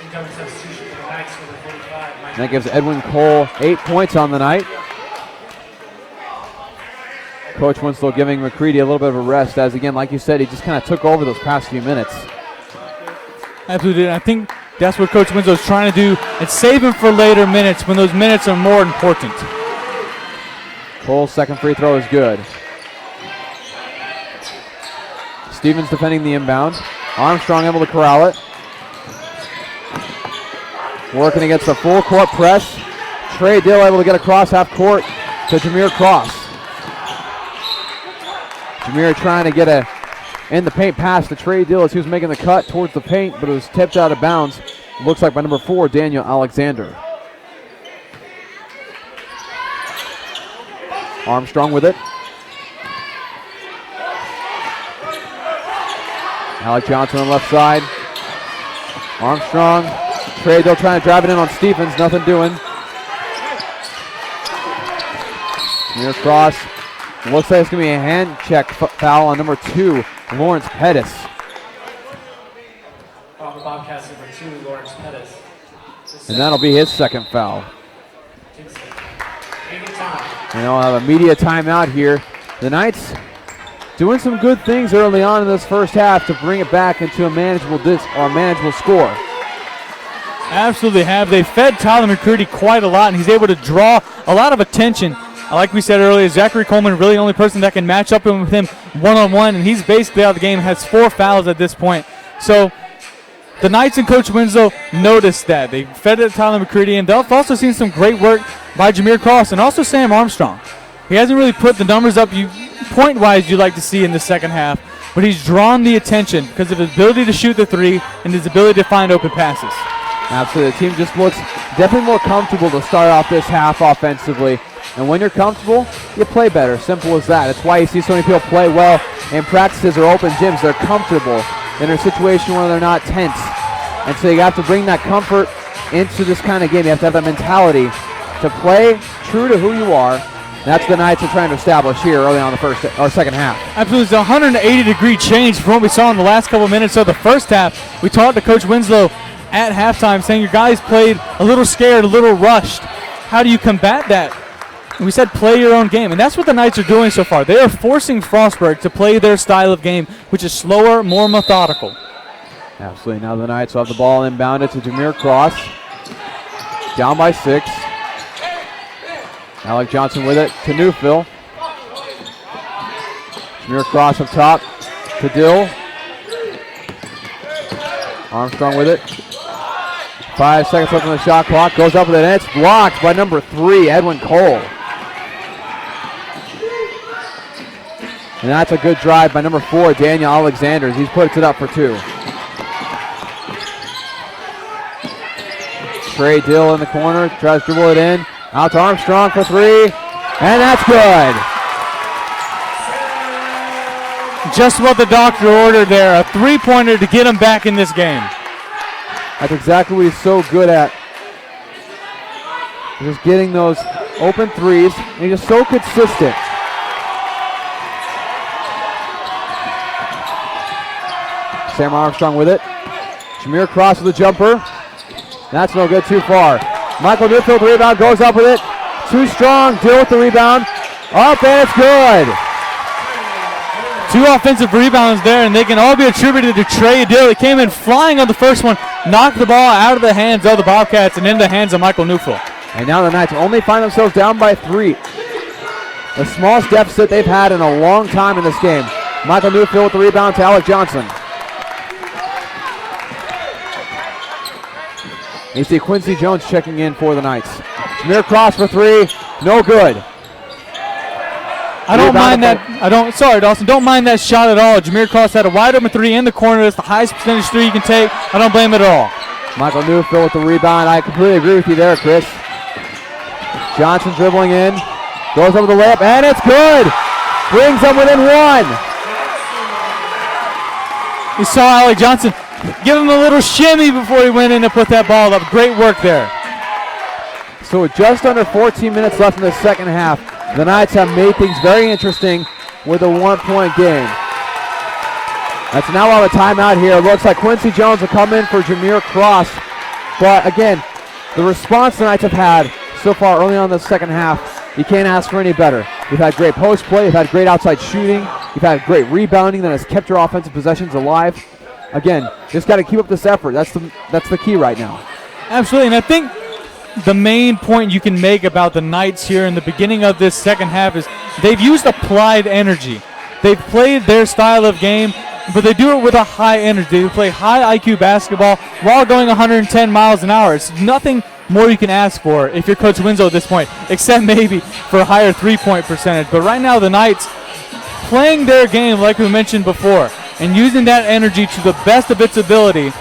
Incoming substitution for the Knights, number 45. And that gives Edwin Cole 8 points on the night. Coach Winslow giving McCready a little bit of a rest as, again, like you said, he just kind of took over those past few minutes. Absolutely, and I think that's what Coach Winslow is trying to do and save him for later minutes when those minutes are more important. Cole's second free throw is good. Stevens defending the inbound. Armstrong able to corral it. Working against the full court press. Trey Dill able to get across half court to Jameer Cross. Jameer trying to get a in the paint pass to Trey Dill as he was making the cut towards the paint, but it was tipped out of bounds. Looks like by number 4, Daniel Alexander. Armstrong with it. Alec Johnson on the left side. Armstrong. Trey Dill trying to drive it in on Stephens. Nothing doing. Near cross. Looks like it's going to be a hand check foul on number 2, Lawrence Pettis. On the Bobcats, number 2, Lawrence Pettis. And that'll be his second foul. Media time. And they'll have a media timeout here. The Knights doing some good things early on in this first half to bring it back into a manageable score. Absolutely have. They fed Tyler McCurdy quite a lot, and he's able to draw a lot of attention. Like we said earlier, Zachary Coleman really the only person that can match up with him one-on-one, and he's basically out of the game, has 4 fouls at this point. So the Knights and Coach Winslow noticed that. They fed it to Tyler McCurdy, and they've also seen some great work by Jameer Cross and also Sam Armstrong. He hasn't really put the numbers up point-wise you'd like to see in the second half, but he's drawn the attention because of his ability to shoot the three and his ability to find open passes. Absolutely. The team just looks definitely more comfortable to start off this half offensively. And when you're comfortable, you play better. Simple as that. That's why you see so many people play well in practices or open gyms. They're comfortable in a situation where they're not tense. And so you have to bring that comfort into this kind of game. You have to have that mentality to play true to who you are. That's the Knights are trying to establish here early on the second half. Absolutely. It's a 180-degree change from what we saw in the last couple of minutes of the first half. We talked to Coach Winslow at halftime saying your guys played a little scared, a little rushed. How do you combat that? And we said play your own game, and that's what the Knights are doing so far. They are forcing Frostburg to play their style of game, which is slower, more methodical. Absolutely. Now the Knights will have the ball inbounded to Jameer Cross. Down by 6. Alec Johnson with it to Newfield. Jameer Cross up top to Dill. Armstrong with it. 5 seconds left on the shot clock. Goes up with it, and it's blocked by number 3, Edwin Cole. And that's a good drive by number 4, Daniel Alexander. He's puts it up for 2. Trey Dill in the corner, tries to dribble it in. Out to Armstrong for 3, and that's good. Just what the doctor ordered there, a three-pointer to get him back in this game. That's exactly what he's so good at. Just getting those open threes, and he's just so consistent. Sam Armstrong with it. Jameer Cross with the jumper. That's no good, too far. Michael Newfield, the rebound, goes up with it. Too strong, Dill with the rebound. Up, and it's good. 2 offensive rebounds there, and they can all be attributed to Trey Dill. He came in flying on the first one, knocked the ball out of the hands of the Bobcats and into the hands of Michael Newfield. And now the Knights only find themselves down by 3. The smallest deficit they've had in a long time in this game. Michael Newfield with the rebound to Alec Johnson. You see Quincy Jones checking in for the Knights. Jameer Cross for 3, no good. Don't mind that shot at all. Jameer Cross had a wide open 3 in the corner. That's the highest percentage 3 you can take. I don't blame it at all. Michael Newfield with the rebound. I completely agree with you there, Chris. Johnson dribbling in. Goes over the layup, and it's good. Brings them within 1. You saw Alec Johnson give him a little shimmy before he went in to put that ball up. Great work there. So with just under 14 minutes left in the second half, the Knights have made things very interesting with a 1-point game. That's now on a timeout here. It looks like Quincy Jones will come in for Jameer Cross. But again, the response the Knights have had so far early on in the second half, you can't ask for any better. You've had great post play, you've had great outside shooting, you've had great rebounding that has kept your offensive possessions alive. Again, just got to keep up this effort. That's the key right now. Absolutely, and I think the main point you can make about the Knights here in the beginning of this second half is they've used applied energy. They've played their style of game, but they do it with a high energy. They play high IQ basketball while going 110 miles an hour. It's nothing more you can ask for if you're Coach Winslow at this point, except maybe for a higher three-point percentage. But right now the Knights playing their game like we mentioned before and using that energy to the best of its ability,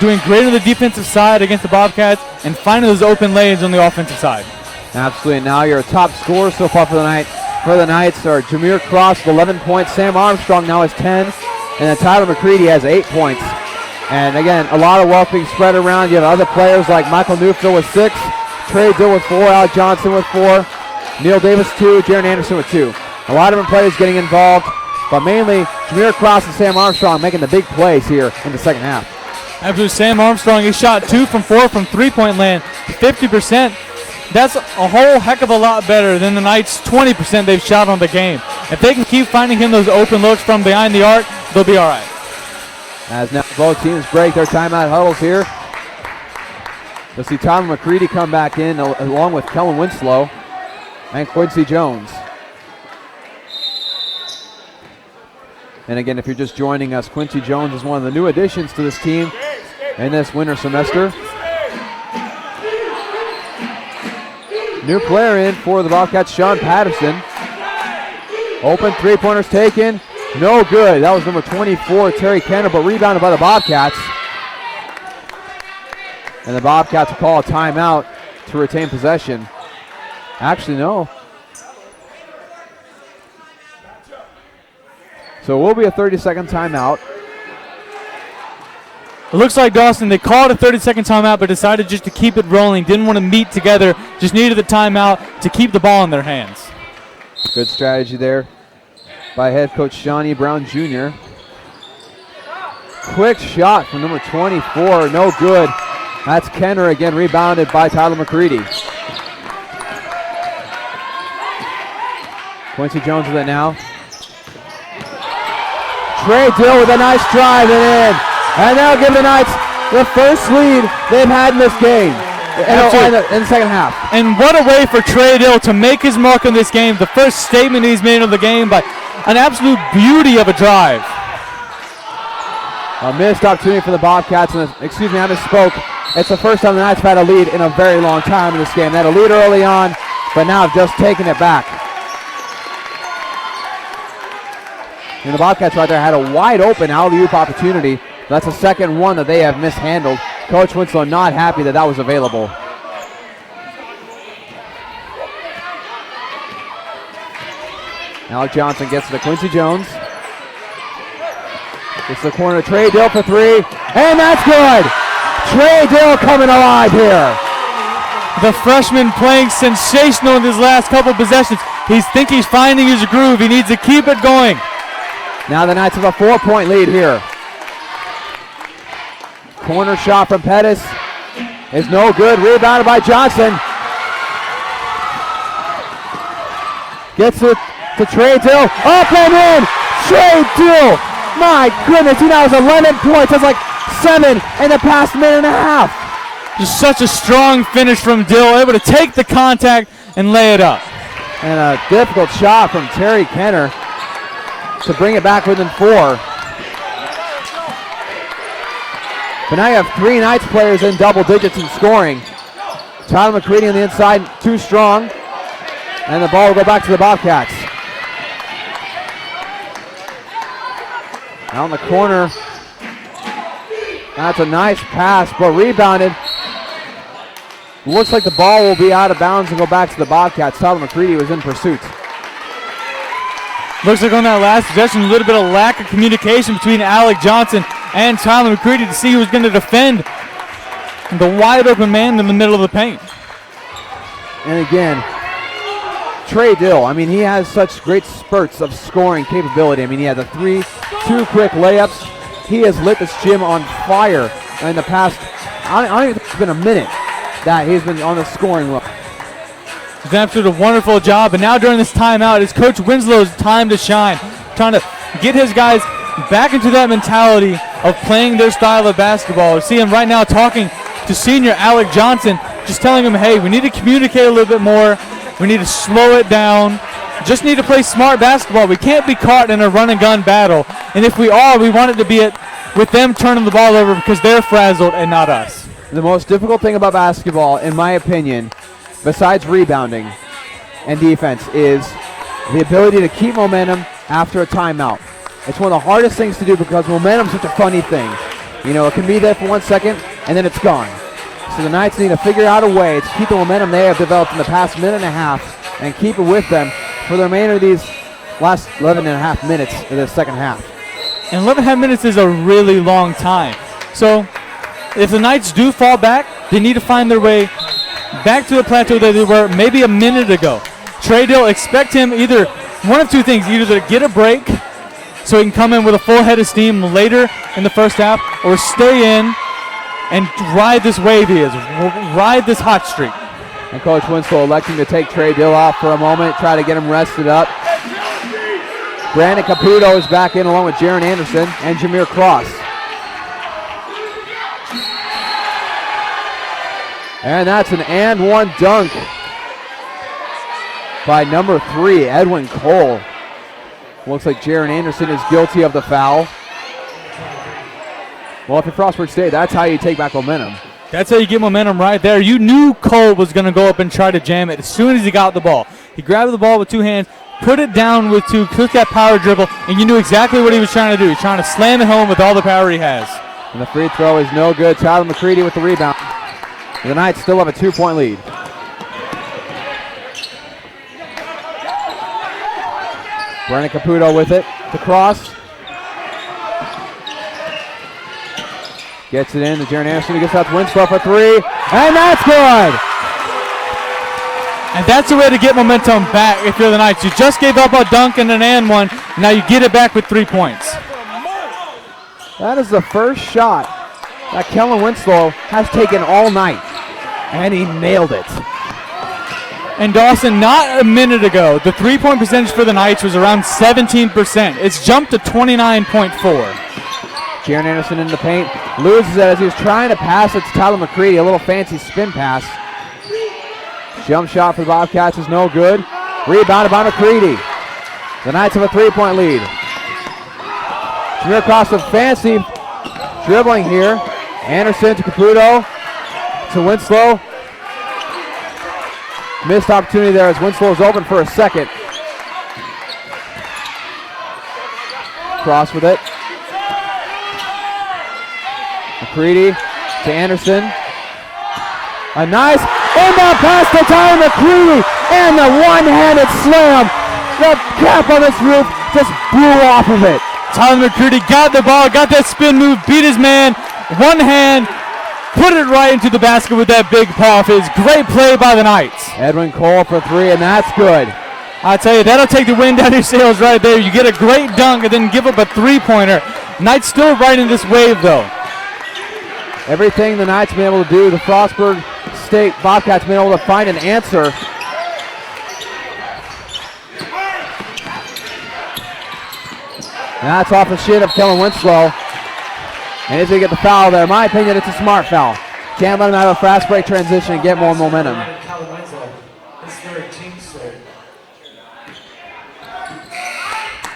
doing great on the defensive side against the Bobcats and finding those open lanes on the offensive side. Absolutely. Now your top scorers so far for the night for the Knights are Jameer Cross with 11 points. Sam Armstrong now has 10. And then Tyler McCready has 8 points. And again, a lot of wealth being spread around. You have other players like Michael Newfield with 6, Trey Dill with 4, Alec Johnson with 4, Neil Davis 2, Jaron Anderson with 2. A lot of different players getting involved, but mainly Jameer Cross and Sam Armstrong making the big plays here in the second half. Absolutely. Sam Armstrong, he shot 2 from 4 from three-point land, 50%. That's a whole heck of a lot better than the Knights' 20% they've shot on the game. If they can keep finding him those open looks from behind the arc, they'll be all right. As now both teams break their timeout huddles here. You'll see Tyler McCready come back in along with Kellen Winslow and Quincy Jones. And again, if you're just joining us, Quincy Jones is one of the new additions to this team in this winter semester. New player in for the Bobcats, Sean Patterson. Open three-pointers taken. No good. That was number 24, Terry Kenner, but rebounded by the Bobcats. And the Bobcats will call a timeout to retain possession. Actually, no. So it will be a 30-second timeout. It looks like, Dawson, they called a 30-second timeout but decided just to keep it rolling. Didn't want to meet together. Just needed the timeout to keep the ball in their hands. Good strategy there by head coach Shawnee Brown Jr. Quick shot from number 24. No good. That's Kenner again, rebounded by Tyler McCready. Quincy Jones with it now. Trey Dill with a nice drive and in. And that'll give the Knights the first lead they've had in this game in the second half. And what a way for Trey Dill to make his mark in this game. The first statement he's made of the game by an absolute beauty of a drive. A missed opportunity for the Bobcats. And excuse me, I misspoke. It's the first time the Knights have had a lead in a very long time in this game. They had a lead early on, but now have just taken it back. And the Bobcats right there had a wide open alley-oop opportunity. That's the second one that they have mishandled. Coach Winslow not happy that was available. Alec Johnson gets to Quincy Jones. Gets the corner, Trey Dill for three, and that's good! Trey Dill coming alive here. The freshman playing sensational in his last couple possessions. He's finding his groove. He needs to keep it going. Now the Knights have a 4-point lead here. Corner shot from Pettis is no good. Rebounded by Johnson. Gets it to Trey Dill. Up and in. Trey Dill. My goodness, he now has 11 points. That's like 7 in the past minute and a half. Just such a strong finish from Dill, able to take the contact and lay it up. And a difficult shot from Terry Kenner to bring it back within 4. But now you have 3 Knights players in double digits in scoring. Tyler McCready on the inside, too strong. And the ball will go back to the Bobcats. Now in the corner. That's a nice pass, but rebounded. Looks like the ball will be out of bounds and go back to the Bobcats. Tyler McCready was in pursuit. Looks like on that last possession, a little bit of lack of communication between Alec Johnson and Tyler McCready to see who was going to defend the wide open man in the middle of the paint. And again, Trey Dill, I mean, he has such great spurts of scoring capability. I mean, he had the 2 quick layups. He has lit this gym on fire in the past, I don't even think it's been a minute that he's been on the scoring run. He's done absolutely a wonderful job, and now during this timeout, it's Coach Winslow's time to shine, trying to get his guys back into that mentality of playing their style of basketball. We see him right now talking to senior Alec Johnson, just telling him, hey, we need to communicate a little bit more. We need to slow it down. Just need to play smart basketball. We can't be caught in a run-and-gun battle. And if we are, we want it to be with them turning the ball over because they're frazzled and not us. The most difficult thing about basketball, in my opinion, besides rebounding and defense, is the ability to keep momentum after a timeout. It's one of the hardest things to do because momentum is such a funny thing. You know, it can be there for 1 second and then it's gone. So the Knights need to figure out a way to keep the momentum they have developed in the past minute and a half and keep it with them for the remainder of these last 11 and a half minutes of the second half. And 11 and a half minutes is a really long time. So if the Knights do fall back, they need to find their way back to the plateau that they were maybe a minute ago. Trey Dill, expect him either one of two things, either to get a break so he can come in with a full head of steam later in the first half, or stay in and ride this wave he is. Ride this hot streak. And Coach Winslow electing to take Trey Dill off for a moment, try to get him rested up. Brandon Caputo is back in along with Jaron Anderson and Jameer Cross. And that's an and one dunk by number 3, Edwin Cole. Looks like Jaron Anderson is guilty of the foul. Well, if you're Frostburg State, that's how you take back momentum. That's how you get momentum right there. You knew Cole was going to go up and try to jam it as soon as he got the ball. He grabbed the ball with 2 hands, put it down with 2, took that power dribble, and you knew exactly what he was trying to do. He's trying to slam it home with all the power he has. And the free throw is no good. Tyler McCready with the rebound. The Knights still have a 2-point lead. Brandon Caputo with it. The cross. Gets it in to Jaron Anderson. He gets out to Winslow for 3. And that's good! And that's the way to get momentum back if you're the Knights. You just gave up a dunk and an and one. Now you get it back with 3 points. That is the first shot that Kellen Winslow has taken all night. And he nailed it. And Dawson, not a minute ago, the 3-point percentage for the Knights was around 17%. It's jumped to 29.4. Jaron Anderson in the paint. Loses it as he was trying to pass it to Tyler McCready. A little fancy spin pass. Jump shot for the Bobcats is no good. Rebounded by McCready. The Knights have a 3-point lead. Jameer Cross with fancy dribbling here. Anderson to Caputo. To Winslow. Missed opportunity there as Winslow is open for a second. Cross with it. McCready to Anderson. A nice inbound pass to Tyler McCready. And the one-handed slam. The cap on this roof just blew off of it. Tyler McCready got the ball, got that spin move, beat his man. One hand. Put it right into the basket with that big paw of his. Great play by the Knights. Edwin Cole for 3, and that's good. I tell you, that'll take the wind out of your sails right there. You get a great dunk and then give up a 3-pointer. Knights still riding this wave, though. Everything the Knights been able to do, the Frostburg State Bobcats been able to find an answer. And that's off the shin of Kellen Winslow. And he's going to get the foul there. In my opinion, it's a smart foul. Can't let him have a fast break transition and get more momentum.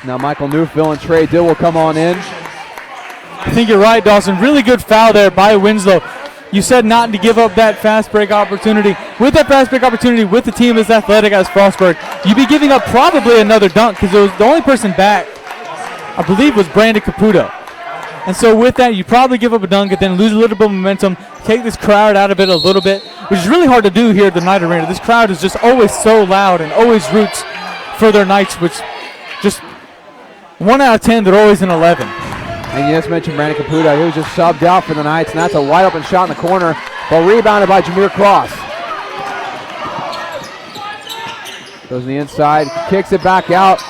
Now Michael Newfield and Trey Dill will come on in. I think you're right, Dawson. Really good foul there by Winslow. You said not to give up that fast break opportunity. With that fast break opportunity, with the team as athletic as Frostburg, you'd be giving up probably another dunk because the only person back, I believe, was Brandon Caputo. And so with that, you probably give up a dunk and then lose a little bit of momentum, take this crowd out of it a little bit, which is really hard to do here at the Knight Arena. This crowd is just always so loud and always roots for their Knights, which just 1 out of 10, they're always an 11. And you just mentioned Brandon Caputo. He was just subbed out for the Knights, and that's a wide open shot in the corner, but rebounded by Jameer Cross. Goes on the inside, kicks it back out.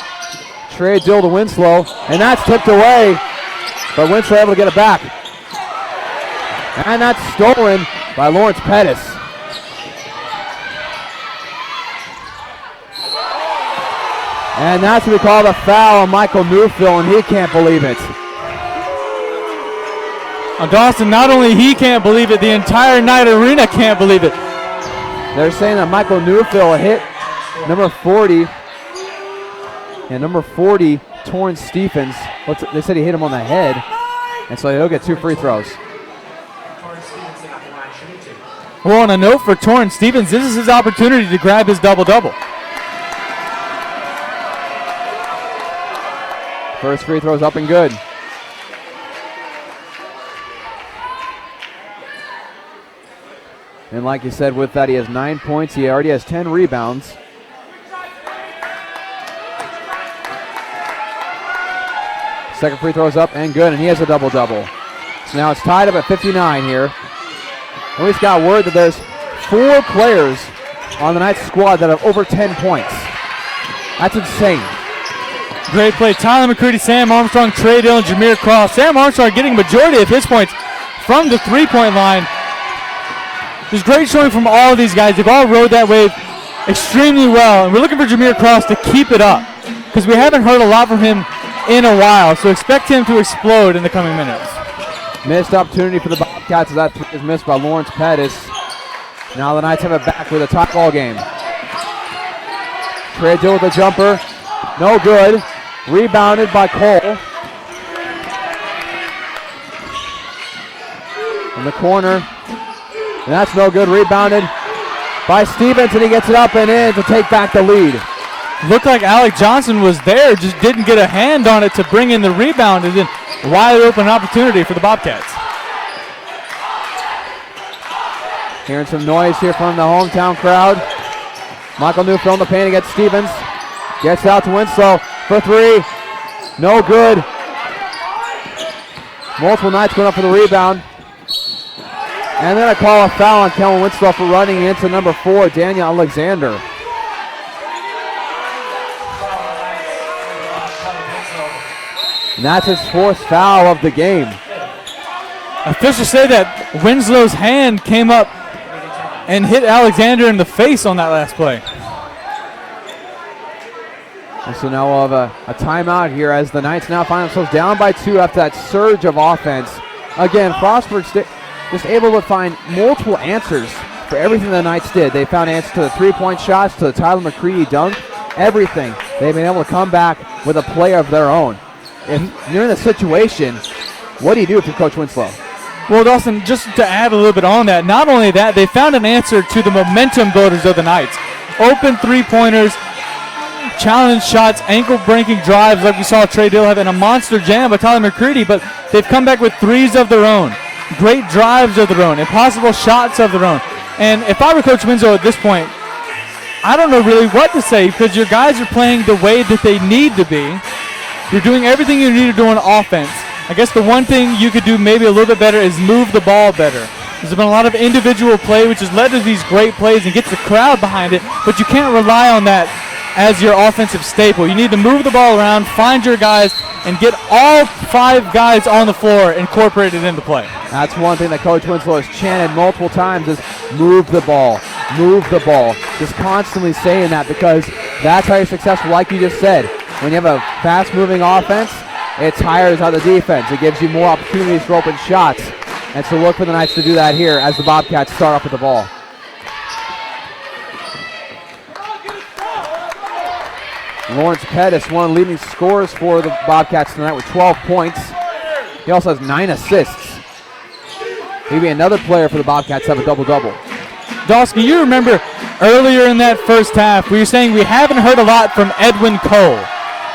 Trey Dill to Winslow, and that's tipped away. But Winslow able to get it back. And that's stolen by Lawrence Pettis. And that's what we call the foul on Michael Newfield, and he can't believe it. Dawson, not only he can't believe it, the entire Knight Arena can't believe it. They're saying that Michael Newfield hit number 40. And number 40, Torrance Stephens, they said he hit him on the head, and so he'll get 2 free throws. Well, on a note for Torrance Stephens, this is his opportunity to grab his double-double. First free throw's up and good. And like you said, with that, he has 9 points. He already has 10 rebounds. Second free throw is up and good, and he has a double-double. So now it's tied up at 59 here. And we just got word that there's 4 players on the Knights squad that have over 10 points. That's insane. Great play. Tyler McCready, Sam Armstrong, Trey Dill, and Jameer Cross. Sam Armstrong getting majority of his points from the three-point line. There's great showing from all of these guys. They've all rode that wave extremely well, and we're looking for Jameer Cross to keep it up because we haven't heard a lot from him in a while, so expect him to explode in the coming minutes. Missed opportunity for the Bobcats as that three is missed by Lawrence Pettis. Now the Knights have it back with a tie ball game. Trey Dill with a jumper. No good. Rebounded by Cole. In the corner. And that's no good. Rebounded by Stevens, and he gets it up and in to take back the lead. Looked like Alec Johnson was there, just didn't get a hand on it to bring in the rebound, and then wide open opportunity for the Bobcats. Hearing some noise here from the hometown crowd. Michael Neufeld in the paint against Stevens. Gets out to Winslow for three. No good. Multiple Knights going up for the rebound. And then I call a foul on Kellen Winslow for running into number 4, Daniel Alexander. And that's his 4th foul of the game. Officials say that Winslow's hand came up and hit Alexander in the face on that last play. And so now we'll have a timeout here as the Knights now find themselves down by 2 after that surge of offense. Again, Frostburg State just able to find multiple answers for everything the Knights did. They found answers to the three-point shots, to the Tyler McCready dunk, everything. They've been able to come back with a play of their own. If you're in a situation, what do you do if you're Coach Winslow? Well, Dawson, just to add a little bit on that, not only that, they found an answer to the momentum builders of the Knights. Open three-pointers, challenge shots, ankle-breaking drives like we saw Trey Dill have in a monster jam by Tyler McCready, but they've come back with threes of their own, great drives of their own, impossible shots of their own. And if I were Coach Winslow at this point, I don't know really what to say because your guys are playing the way that they need to be. You're doing everything you need to do on offense. I guess the one thing you could do maybe a little bit better is move the ball better. There's been a lot of individual play, which has led to these great plays and gets the crowd behind it, but you can't rely on that as your offensive staple. You need to move the ball around, find your guys, and get all 5 guys on the floor incorporated into play. That's one thing that Coach Winslow has chanted multiple times is move the ball, move the ball. Just constantly saying that because that's how you're successful, like you just said. When you have a fast-moving offense, it tires out the defense. It gives you more opportunities for open shots. And so look for the Knights to do that here as the Bobcats start off with the ball. Lawrence Pettis, one of the leading scorers for the Bobcats tonight with 12 points. He also has 9 assists. Maybe another player for the Bobcats to have a double-double. Dawson, you remember earlier in that first half, we were saying we haven't heard a lot from Edwin Cole,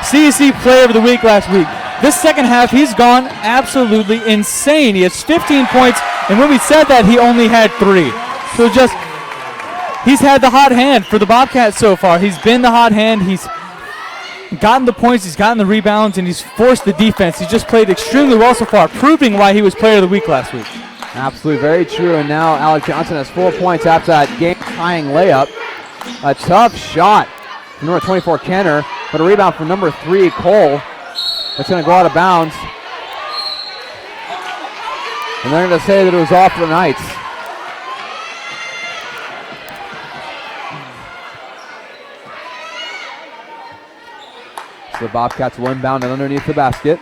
CEC Player of the Week last week. This second half, he's gone absolutely insane. He has 15 points, and when we said that, he only had 3. So just, he's had the hot hand for the Bobcats so far. He's been the hot hand. He's gotten the points, he's gotten the rebounds, and he's forced the defense. He's just played extremely well so far, proving why he was Player of the Week last week. Absolutely, very true. And now Alec Johnson has 4 points after that game-tying layup. A tough shot from number 24, Kenner, but a rebound from number 3, Cole. That's going to go out of bounds. And they're going to say that it was off for the Knights. So the Bobcats will inbound and underneath the basket.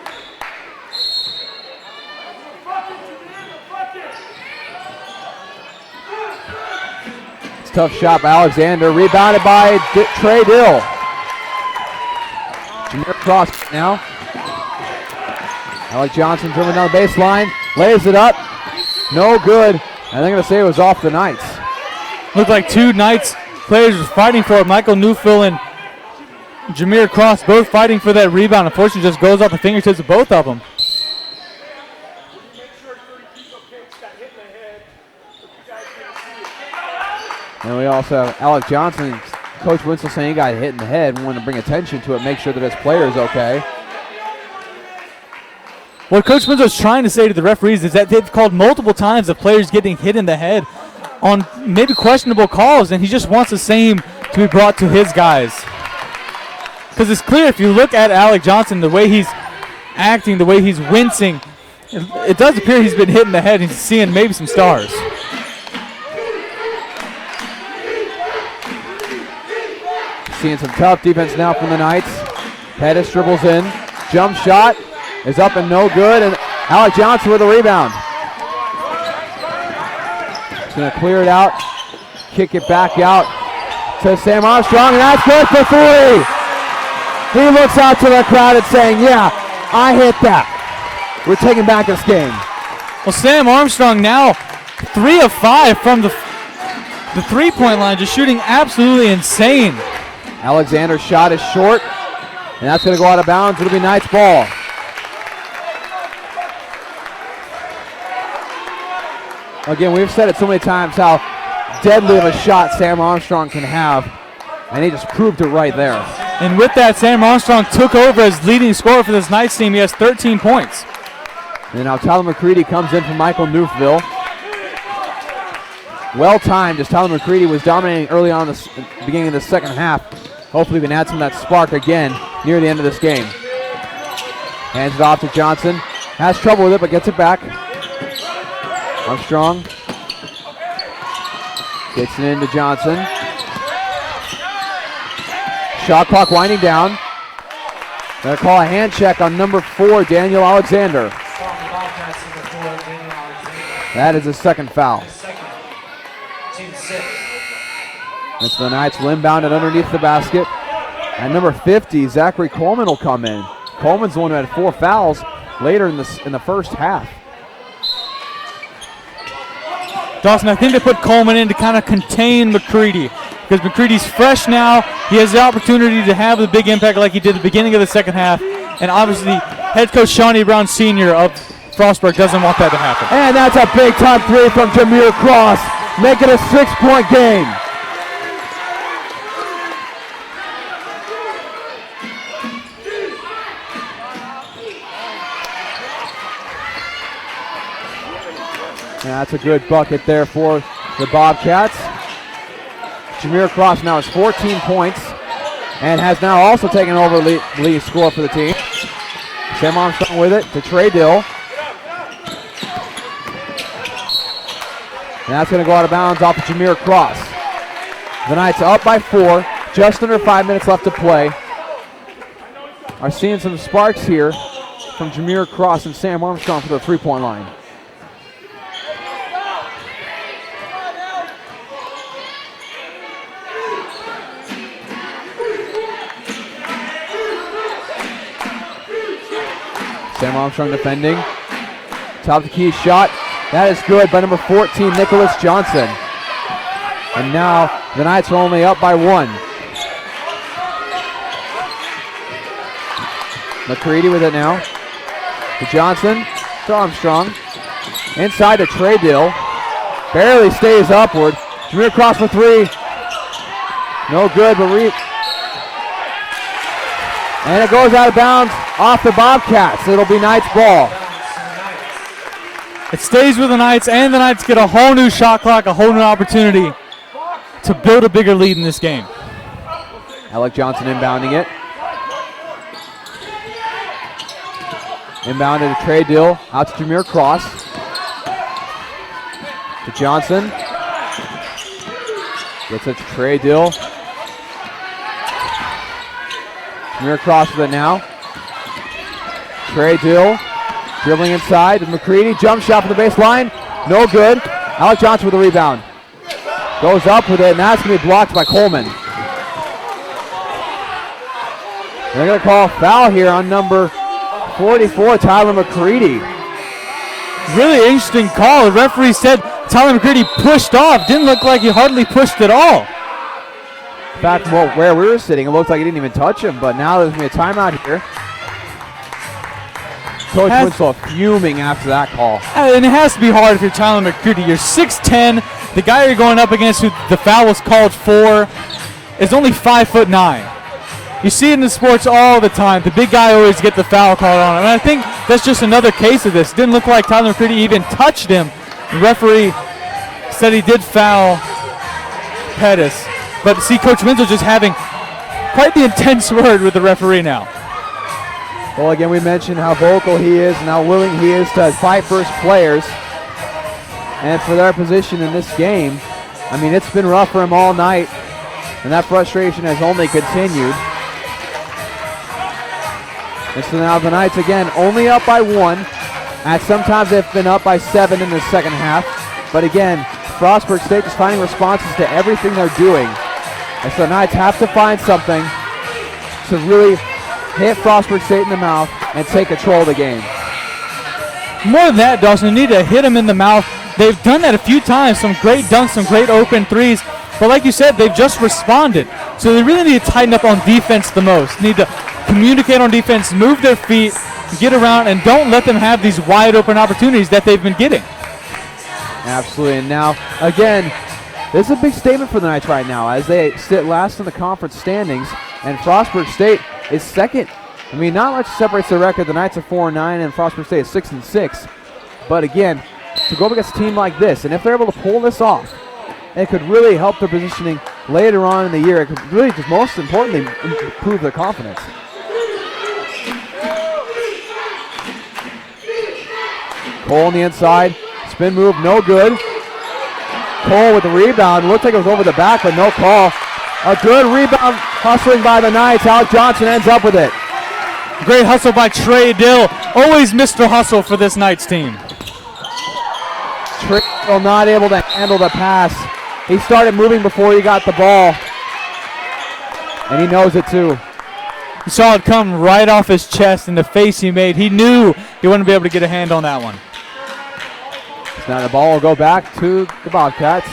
It's a tough shot by Alexander, rebounded by Trey Dill. Jameer Cross now. Alec Johnson dribbling down the baseline, lays it up, no good, and they're going to say it was off the Knights. Looked like 2 Knights players were fighting for it. Michael Neufeld and Jameer Cross both fighting for that rebound. Unfortunately, just goes off the fingertips of both of them. And we also have Alec Johnson, Coach Winslow saying he got hit in the head and wanted to bring attention to it, make sure that his player is okay. What Coach Winslow's trying to say to the referees is that they've called multiple times of players getting hit in the head on maybe questionable calls, and he just wants the same to be brought to his guys. Because it's clear if you look at Alec Johnson, the way he's acting, the way he's wincing, It does appear he's been hit in the head. He's seeing maybe some stars. Seeing some tough defense now from the Knights. Pettis dribbles in. Jump shot is up and no good. And Alec Johnson with a rebound. He's going to clear it out. Kick it back out to Sam Armstrong. And that's good for three. He looks out to the crowd and saying, yeah, I hit that. We're taking back this game. Well, Sam Armstrong now 3 of 5 from the three-point line, just shooting absolutely insane. Alexander's shot is short, and that's going to go out of bounds. It'll be Knights ball. Again, we've said it so many times how deadly of a shot Sam Armstrong can have, and he just proved it right there. And with that, Sam Armstrong took over as leading scorer for this Knights team. He has 13 points. And now Tyler McCready comes in from Michael Newfville. Well timed as Tyler McCready was dominating early on in the beginning of the second half. Hopefully we can add some of that spark again near the end of this game. Hands it off to Johnson. Has trouble with it, but gets it back. Armstrong gets it into Johnson. Shot clock winding down. They're going to call a hand check on number 4, Daniel Alexander. That is his second foul. That's the Knights will inbound it underneath the basket. And number 50, Zachary Coleman will come in. Coleman's the one who had 4 fouls later in the first half. Dawson, I think they put Coleman in to kind of contain McCready, because McCready's fresh now. He has the opportunity to have the big impact like he did at the beginning of the second half. And obviously, head coach Shawnee Brown Sr. of Frostburg doesn't want that to happen. And that's a big-time three from Jameer Cross. Make it a 6-point game. And that's a good bucket there for the Bobcats. Jameer Cross now has 14 points and has now also taken over the lead score for the team. Sam Armstrong with it to Trey Dill. And that's going to go out of bounds off of Jameer Cross. The Knights up by 4, just under 5 minutes left to play. Are seeing some sparks here from Jameer Cross and Sam Armstrong for the three-point line. Sam Armstrong defending. Top of the key shot. That is good by number 14, Nicholas Johnson. And now the Knights are only up by 1. McCready with it now. To Johnson. To Armstrong. Inside to Trey Dill. Barely stays upward. Jameer Cross for 3. No good, but and it goes out of bounds off the Bobcats. It'll be Knights ball. It stays with the Knights, and the Knights get a whole new shot clock, a whole new opportunity to build a bigger lead in this game. Alec Johnson inbounding it. Inbounded to Trey Dill, out to Jameer Cross. To Johnson. Gets it to Trey Dill. Jameer Cross with it now. Trey Dill. Dribbling inside to McCready. Jump shot from the baseline. No good. Alec Johnson with the rebound. Goes up with it, and that's going to be blocked by Coleman. They're going to call a foul here on number 44, Tyler McCready. Really interesting call. The referee said Tyler McCready pushed off. Didn't look like he hardly pushed at all. In fact, where we were sitting, it looked like he didn't even touch him, but now there's going to be a timeout here. Coach Winslow fuming after that call. And it has to be hard if you're Tyler McCready. You're 6'10". The guy you're going up against who the foul was called for is only 5'9". You see it in the sports all the time. The big guy always gets the foul called on him. And I think that's just another case of this. Didn't look like Tyler McCready even touched him. The referee said he did foul Pettis. But see Coach Winslow just having quite the intense word with the referee now. Well, again, we mentioned how vocal he is and how willing he is to fight for his players and for their position in this game. I mean, it's been rough for him all night, and that frustration has only continued. And so now the Knights, again, only up by 1. And sometimes they've been up by 7 in the second half. But again, Frostburg State is finding responses to everything they're doing. And so the Knights have to find something to really hit Frostburg State in the mouth and take control of the game. More than that, Dawson, you need to hit them in the mouth. They've done that a few times, some great dunks, some great open threes. But like you said, they've just responded. So they really need to tighten up on defense the most. Need to communicate on defense, move their feet, get around, and don't let them have these wide open opportunities that they've been getting. Absolutely. And now, again, this is a big statement for the Knights right now as they sit last in the conference standings, and Frostburg State is second. I mean, not much separates the record. The Knights are 4-9 and Frostburg State is 6-6. But again, to go up against a team like this, and if they're able to pull this off, it could really help their positioning later on in the year. It could really, just most importantly, improve their confidence. Cole on the inside, spin move, no good. Cole with the rebound, looked like it was over the back, but no call. A good rebound hustling by the Knights. Alec Johnson ends up with it. Great hustle by Trey Dill. Always Mr. Hustle for this Knights team. Trey Dill not able to handle the pass. He started moving before he got the ball, and he knows it too. You saw it come right off his chest and the face he made. He knew he wouldn't be able to get a hand on that one. So now the ball will go back to the Bobcats.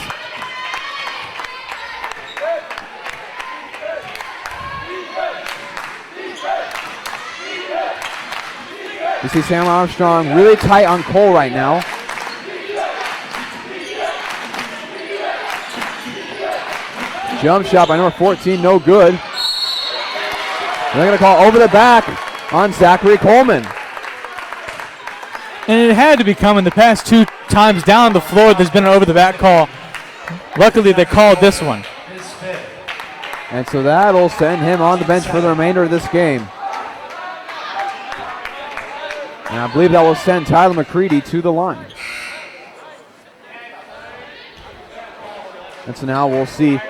You see Sam Armstrong really tight on Cole right now. Jump shot by number 14, no good. And they're going to call over the back on Zachary Coleman. And it had to be coming. The past 2 times down the floor, there's been an over-the-back call. Luckily, they called this one. And so that'll send him on the bench for the remainder of this game. And I believe that will send Tyler McCready to the line. And so now we'll see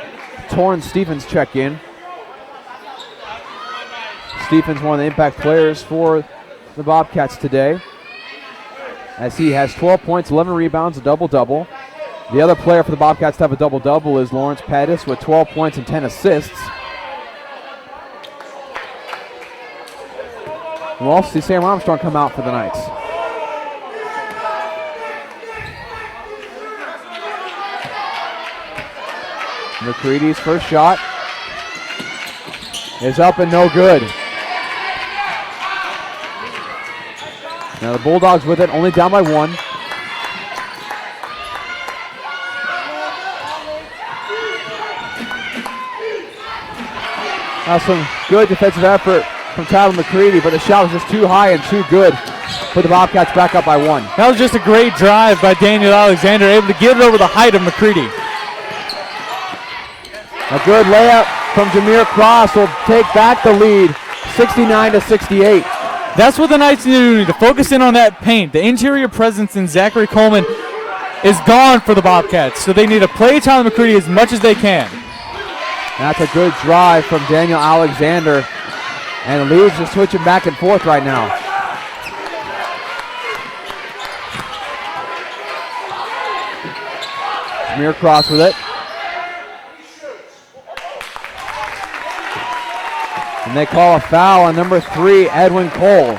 Torrance Stephens check in. Stephens, one of the impact players for the Bobcats today, as he has 12 points, 11 rebounds, a double-double. The other player for the Bobcats to have a double-double is Lawrence Pettis with 12 points and 10 assists. We'll also see Sam Armstrong come out for the Knights. McCready's first shot is up and no good. Now the Bulldogs with it, only down by 1. Now some good defensive effort from Tyler McCready, but the shot was just too high and too good. Put the Bobcats back up by 1. That was just a great drive by Daniel Alexander, able to get it over the height of McCready. A good layup from Jameer Cross will take back the lead, 69-68. That's what the Knights need to do, to focus in on that paint. The interior presence in Zachary Coleman is gone for the Bobcats, so they need to play Tyler McCready as much as they can. That's a good drive from Daniel Alexander, and the lead's just switching back and forth right now. Jameer Cross with it. And they call a foul on number 3, Edwin Cole.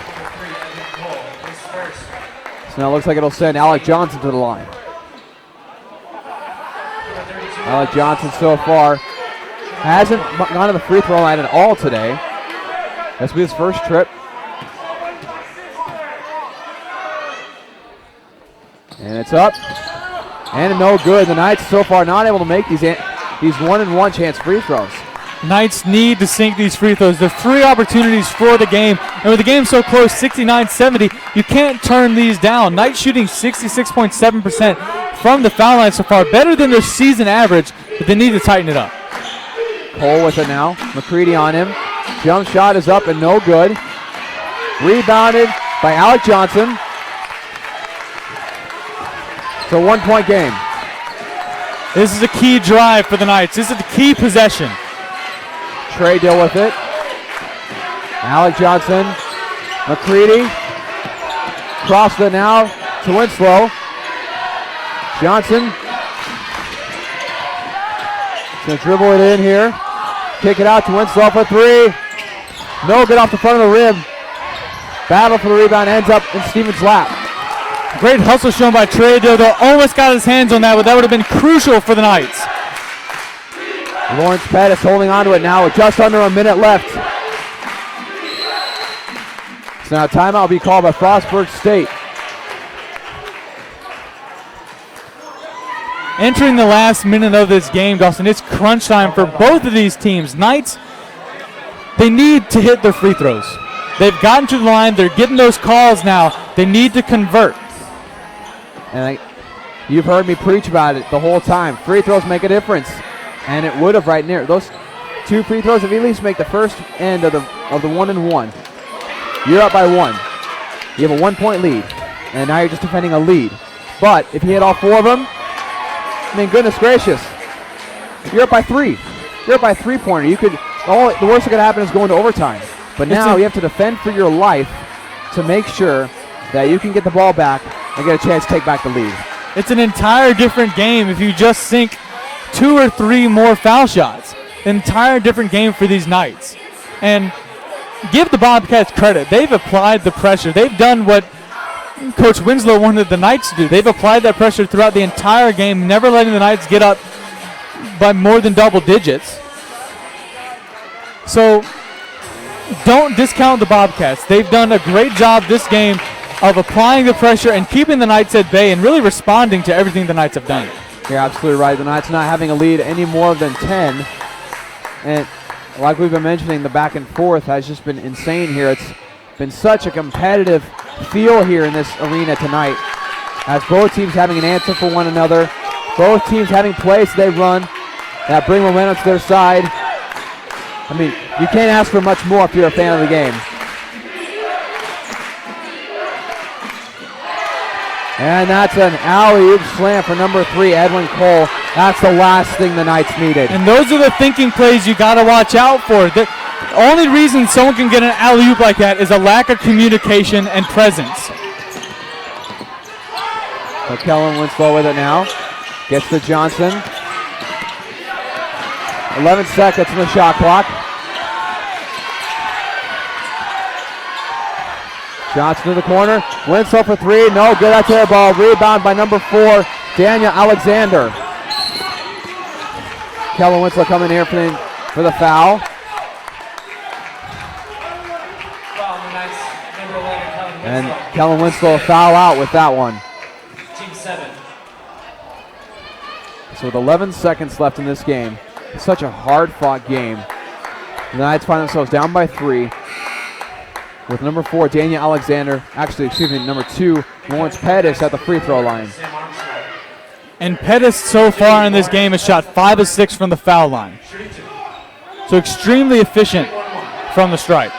So now it looks like it'll send Alec Johnson to the line. Alec Johnson so far hasn't gone to the free throw line at all today. This will be his first trip. And it's up. And no good. The Knights so far not able to make these 1-and-1 chance free throws. Knights need to sink these free throws. They're 3 opportunities for the game. And with the game so close, 69-70, you can't turn these down. Knights shooting 66.7% from the foul line so far. Better than their season average, but they need to tighten it up. Cole with it now. McCready on him. Jump shot is up and no good. Rebounded by Alec Johnson. It's a 1-point game. This is a key drive for the Knights. This is the key possession. Trey Dill with it. Alec Johnson. McCready. Crosses it now to Winslow. Johnson. Going to dribble it in here. Kick it out to Winslow for three. No good off the front of the rim. Battle for the rebound ends up in Stevens' lap. Great hustle shown by Trey Dill. Almost got his hands on that, but that would have been crucial for the Knights. Lawrence Pettis holding on to it now with just under a minute left. So now timeout will be called by Frostburg State. Entering the last minute of this game, Dawson, it's crunch time for both of these teams. Knights, they need to hit their free throws. They've gotten to the line. They're getting those calls now. They need to convert. And you've heard me preach about it the whole time. Free throws make a difference. And it would have right near. Those two free throws, if you at least make the first end of the 1-and-1, you're up by one. You have a 1-point lead. And now you're just defending a lead. But if you hit all four of them, I mean, goodness gracious, you're up by three. You're up by a three-pointer. The worst that could happen is going to overtime. But now you have to defend for your life to make sure that you can get the ball back and get a chance to take back the lead. It's an entire different game if you just sink 2 or 3 more foul shots. Entire different game for these Knights. And give the Bobcats credit. They've applied the pressure. They've done what Coach Winslow wanted the Knights to do. They've applied that pressure throughout the entire game, never letting the Knights get up by more than double digits. So don't discount the Bobcats. They've done a great job this game of applying the pressure and keeping the Knights at bay and really responding to everything the Knights have done. You're absolutely right. The Knights not having a lead any more than 10. And like we've been mentioning, the back and forth has just been insane here. It's been such a competitive feel here in this arena tonight, as both teams having an answer for one another, both teams having plays they run that bring momentum to their side. I mean, you can't ask for much more if you're a fan of the game. And that's an alley-oop slam for number 3, Edwin Cole. That's the last thing the Knights needed. And those are the thinking plays you got to watch out for. The only reason someone can get an alley-oop like that is a lack of communication and presence. So Kellen Winslow with it now. Gets to Johnson. 11 seconds in the shot clock. Johnson to the corner. Winslow for 3. No good. That's air ball. Rebound by number 4, Daniel Alexander. Kellen Winslow coming here for the foul. And Kellen Winslow foul out with that one. Team 7. So with 11 seconds left in this game, it's such a hard-fought game. The Knights find themselves down by 3 with number 4, Daniel Alexander. Number 2, Lawrence Pettis at the free throw line. And Pettis so far in this game has shot 5 of 6 from the foul line. So extremely efficient from the stripe.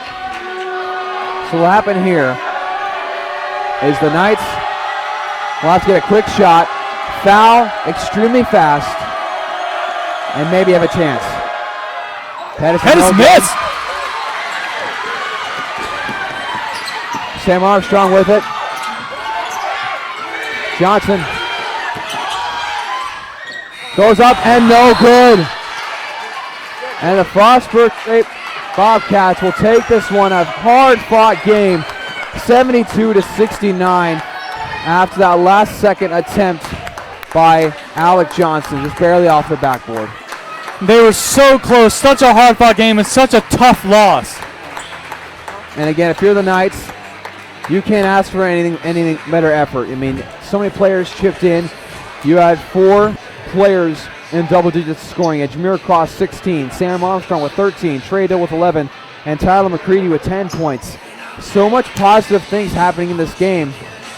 So what happened here is the Knights will have to get a quick shot, foul extremely fast, and maybe have a chance. Pettis missed. Sam Armstrong with it. Johnson goes up and no good. And the Frostburg State Bobcats will take this one, a hard-fought game, 72-69, after that last-second attempt by Alec Johnson, just barely off the backboard. They were so close. Such a hard-fought game and such a tough loss. And again, if you're the Knights, you can't ask for anything better effort. I mean, so many players chipped in. You had 4 players in double digits scoring. Jameer Cross 16, Sam Armstrong with 13, Trey Dill with 11, and Tyler McCready with 10 points. So much positive things happening in this game.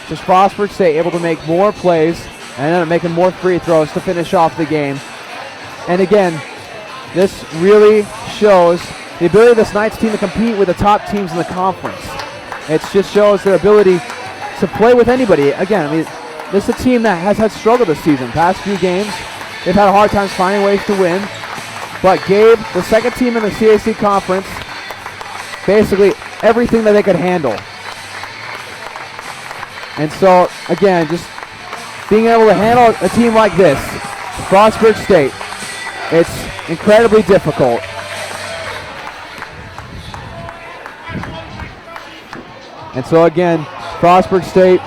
Just Frostburg State able to make more plays and then making more free throws to finish off the game. And again, this really shows the ability of this Knights team to compete with the top teams in the conference. It just shows their ability to play with anybody. Again, I mean, this is a team that has had struggle this season. Past few games, they've had a hard time finding ways to win, but gave the second team in the CAC conference basically everything that they could handle. And so, again, just being able to handle a team like this, Frostburg State, it's incredibly difficult. And so again, Frostburg State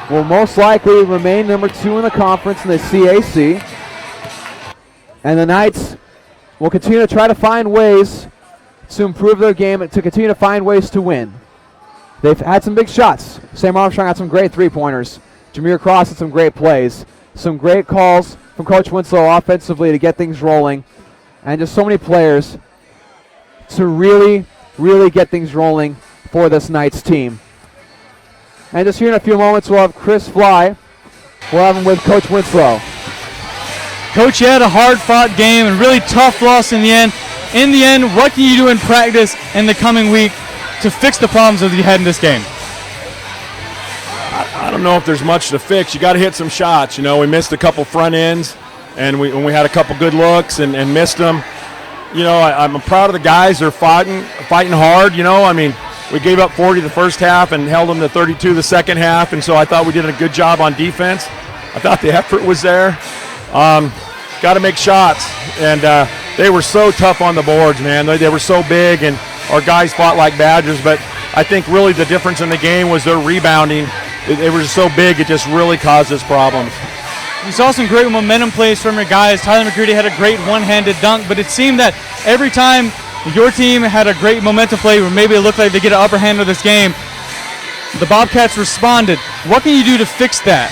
will most likely remain number 2 in the conference in the CAC. And the Knights will continue to try to find ways to improve their game and to continue to find ways to win. They've had some big shots. Sam Armstrong had some great three-pointers. Jameer Cross had some great plays. Some great calls from Coach Winslow offensively to get things rolling. And just so many players to really, really get things rolling for this Knights team. And just here in a few moments, we'll have Chris Fly. We'll have him with Coach Winslow. Coach, you had a hard-fought game and really tough loss in the end. In the end, what can you do in practice in the coming week to fix the problems that you had in this game? I don't know if there's much to fix. You got to hit some shots. You know, we missed a couple front ends, and we had a couple good looks and missed them. You know, I'm proud of the guys. They're fighting hard. You know, I mean, we gave up 40 the first half and held them to 32 the second half, and so I thought we did a good job on defense. I thought the effort was there. Got to make shots, and they were so tough on the boards, man. They were so big, and our guys fought like badgers, but I think really the difference in the game was their rebounding. They were just so big, it just really caused us problems. You saw some great momentum plays from your guys. Tyler McCready had a great one-handed dunk, but it seemed that every time your team had a great momentum play where maybe it looked like they get an upper hand of this game, the Bobcats responded. What can you do to fix that?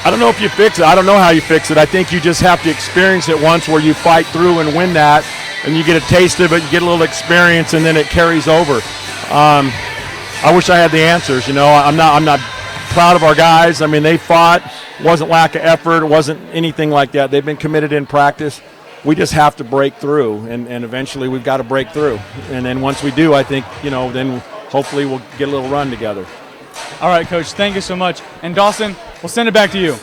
I don't know if you fix it. I don't know how you fix it. I think you just have to experience it once where you fight through and win that, and you get a taste of it, you get a little experience, and then it carries over. I wish I had the answers. You know, I'm not proud of our guys. I mean, they fought. It wasn't lack of effort. It wasn't anything like that. They've been committed in practice. We just have to break through, and eventually we've got to break through. And then once we do, I think, you know, then hopefully we'll get a little run together. All right, Coach, thank you so much. And Dawson, we'll send it back to you.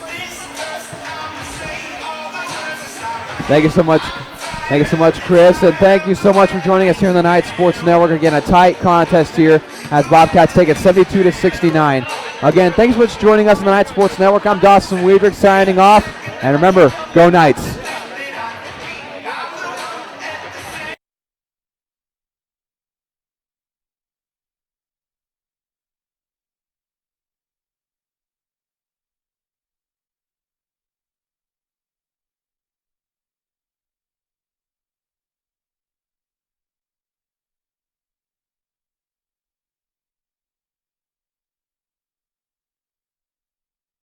Thank you so much. Thank you so much, Chris, and thank you so much for joining us here on the Knights Sports Network. Again, a tight contest here as Bobcats take it 72-69. Again, thanks so much for joining us on the Knights Sports Network. I'm Dawson Weidrich signing off, and remember, go Knights.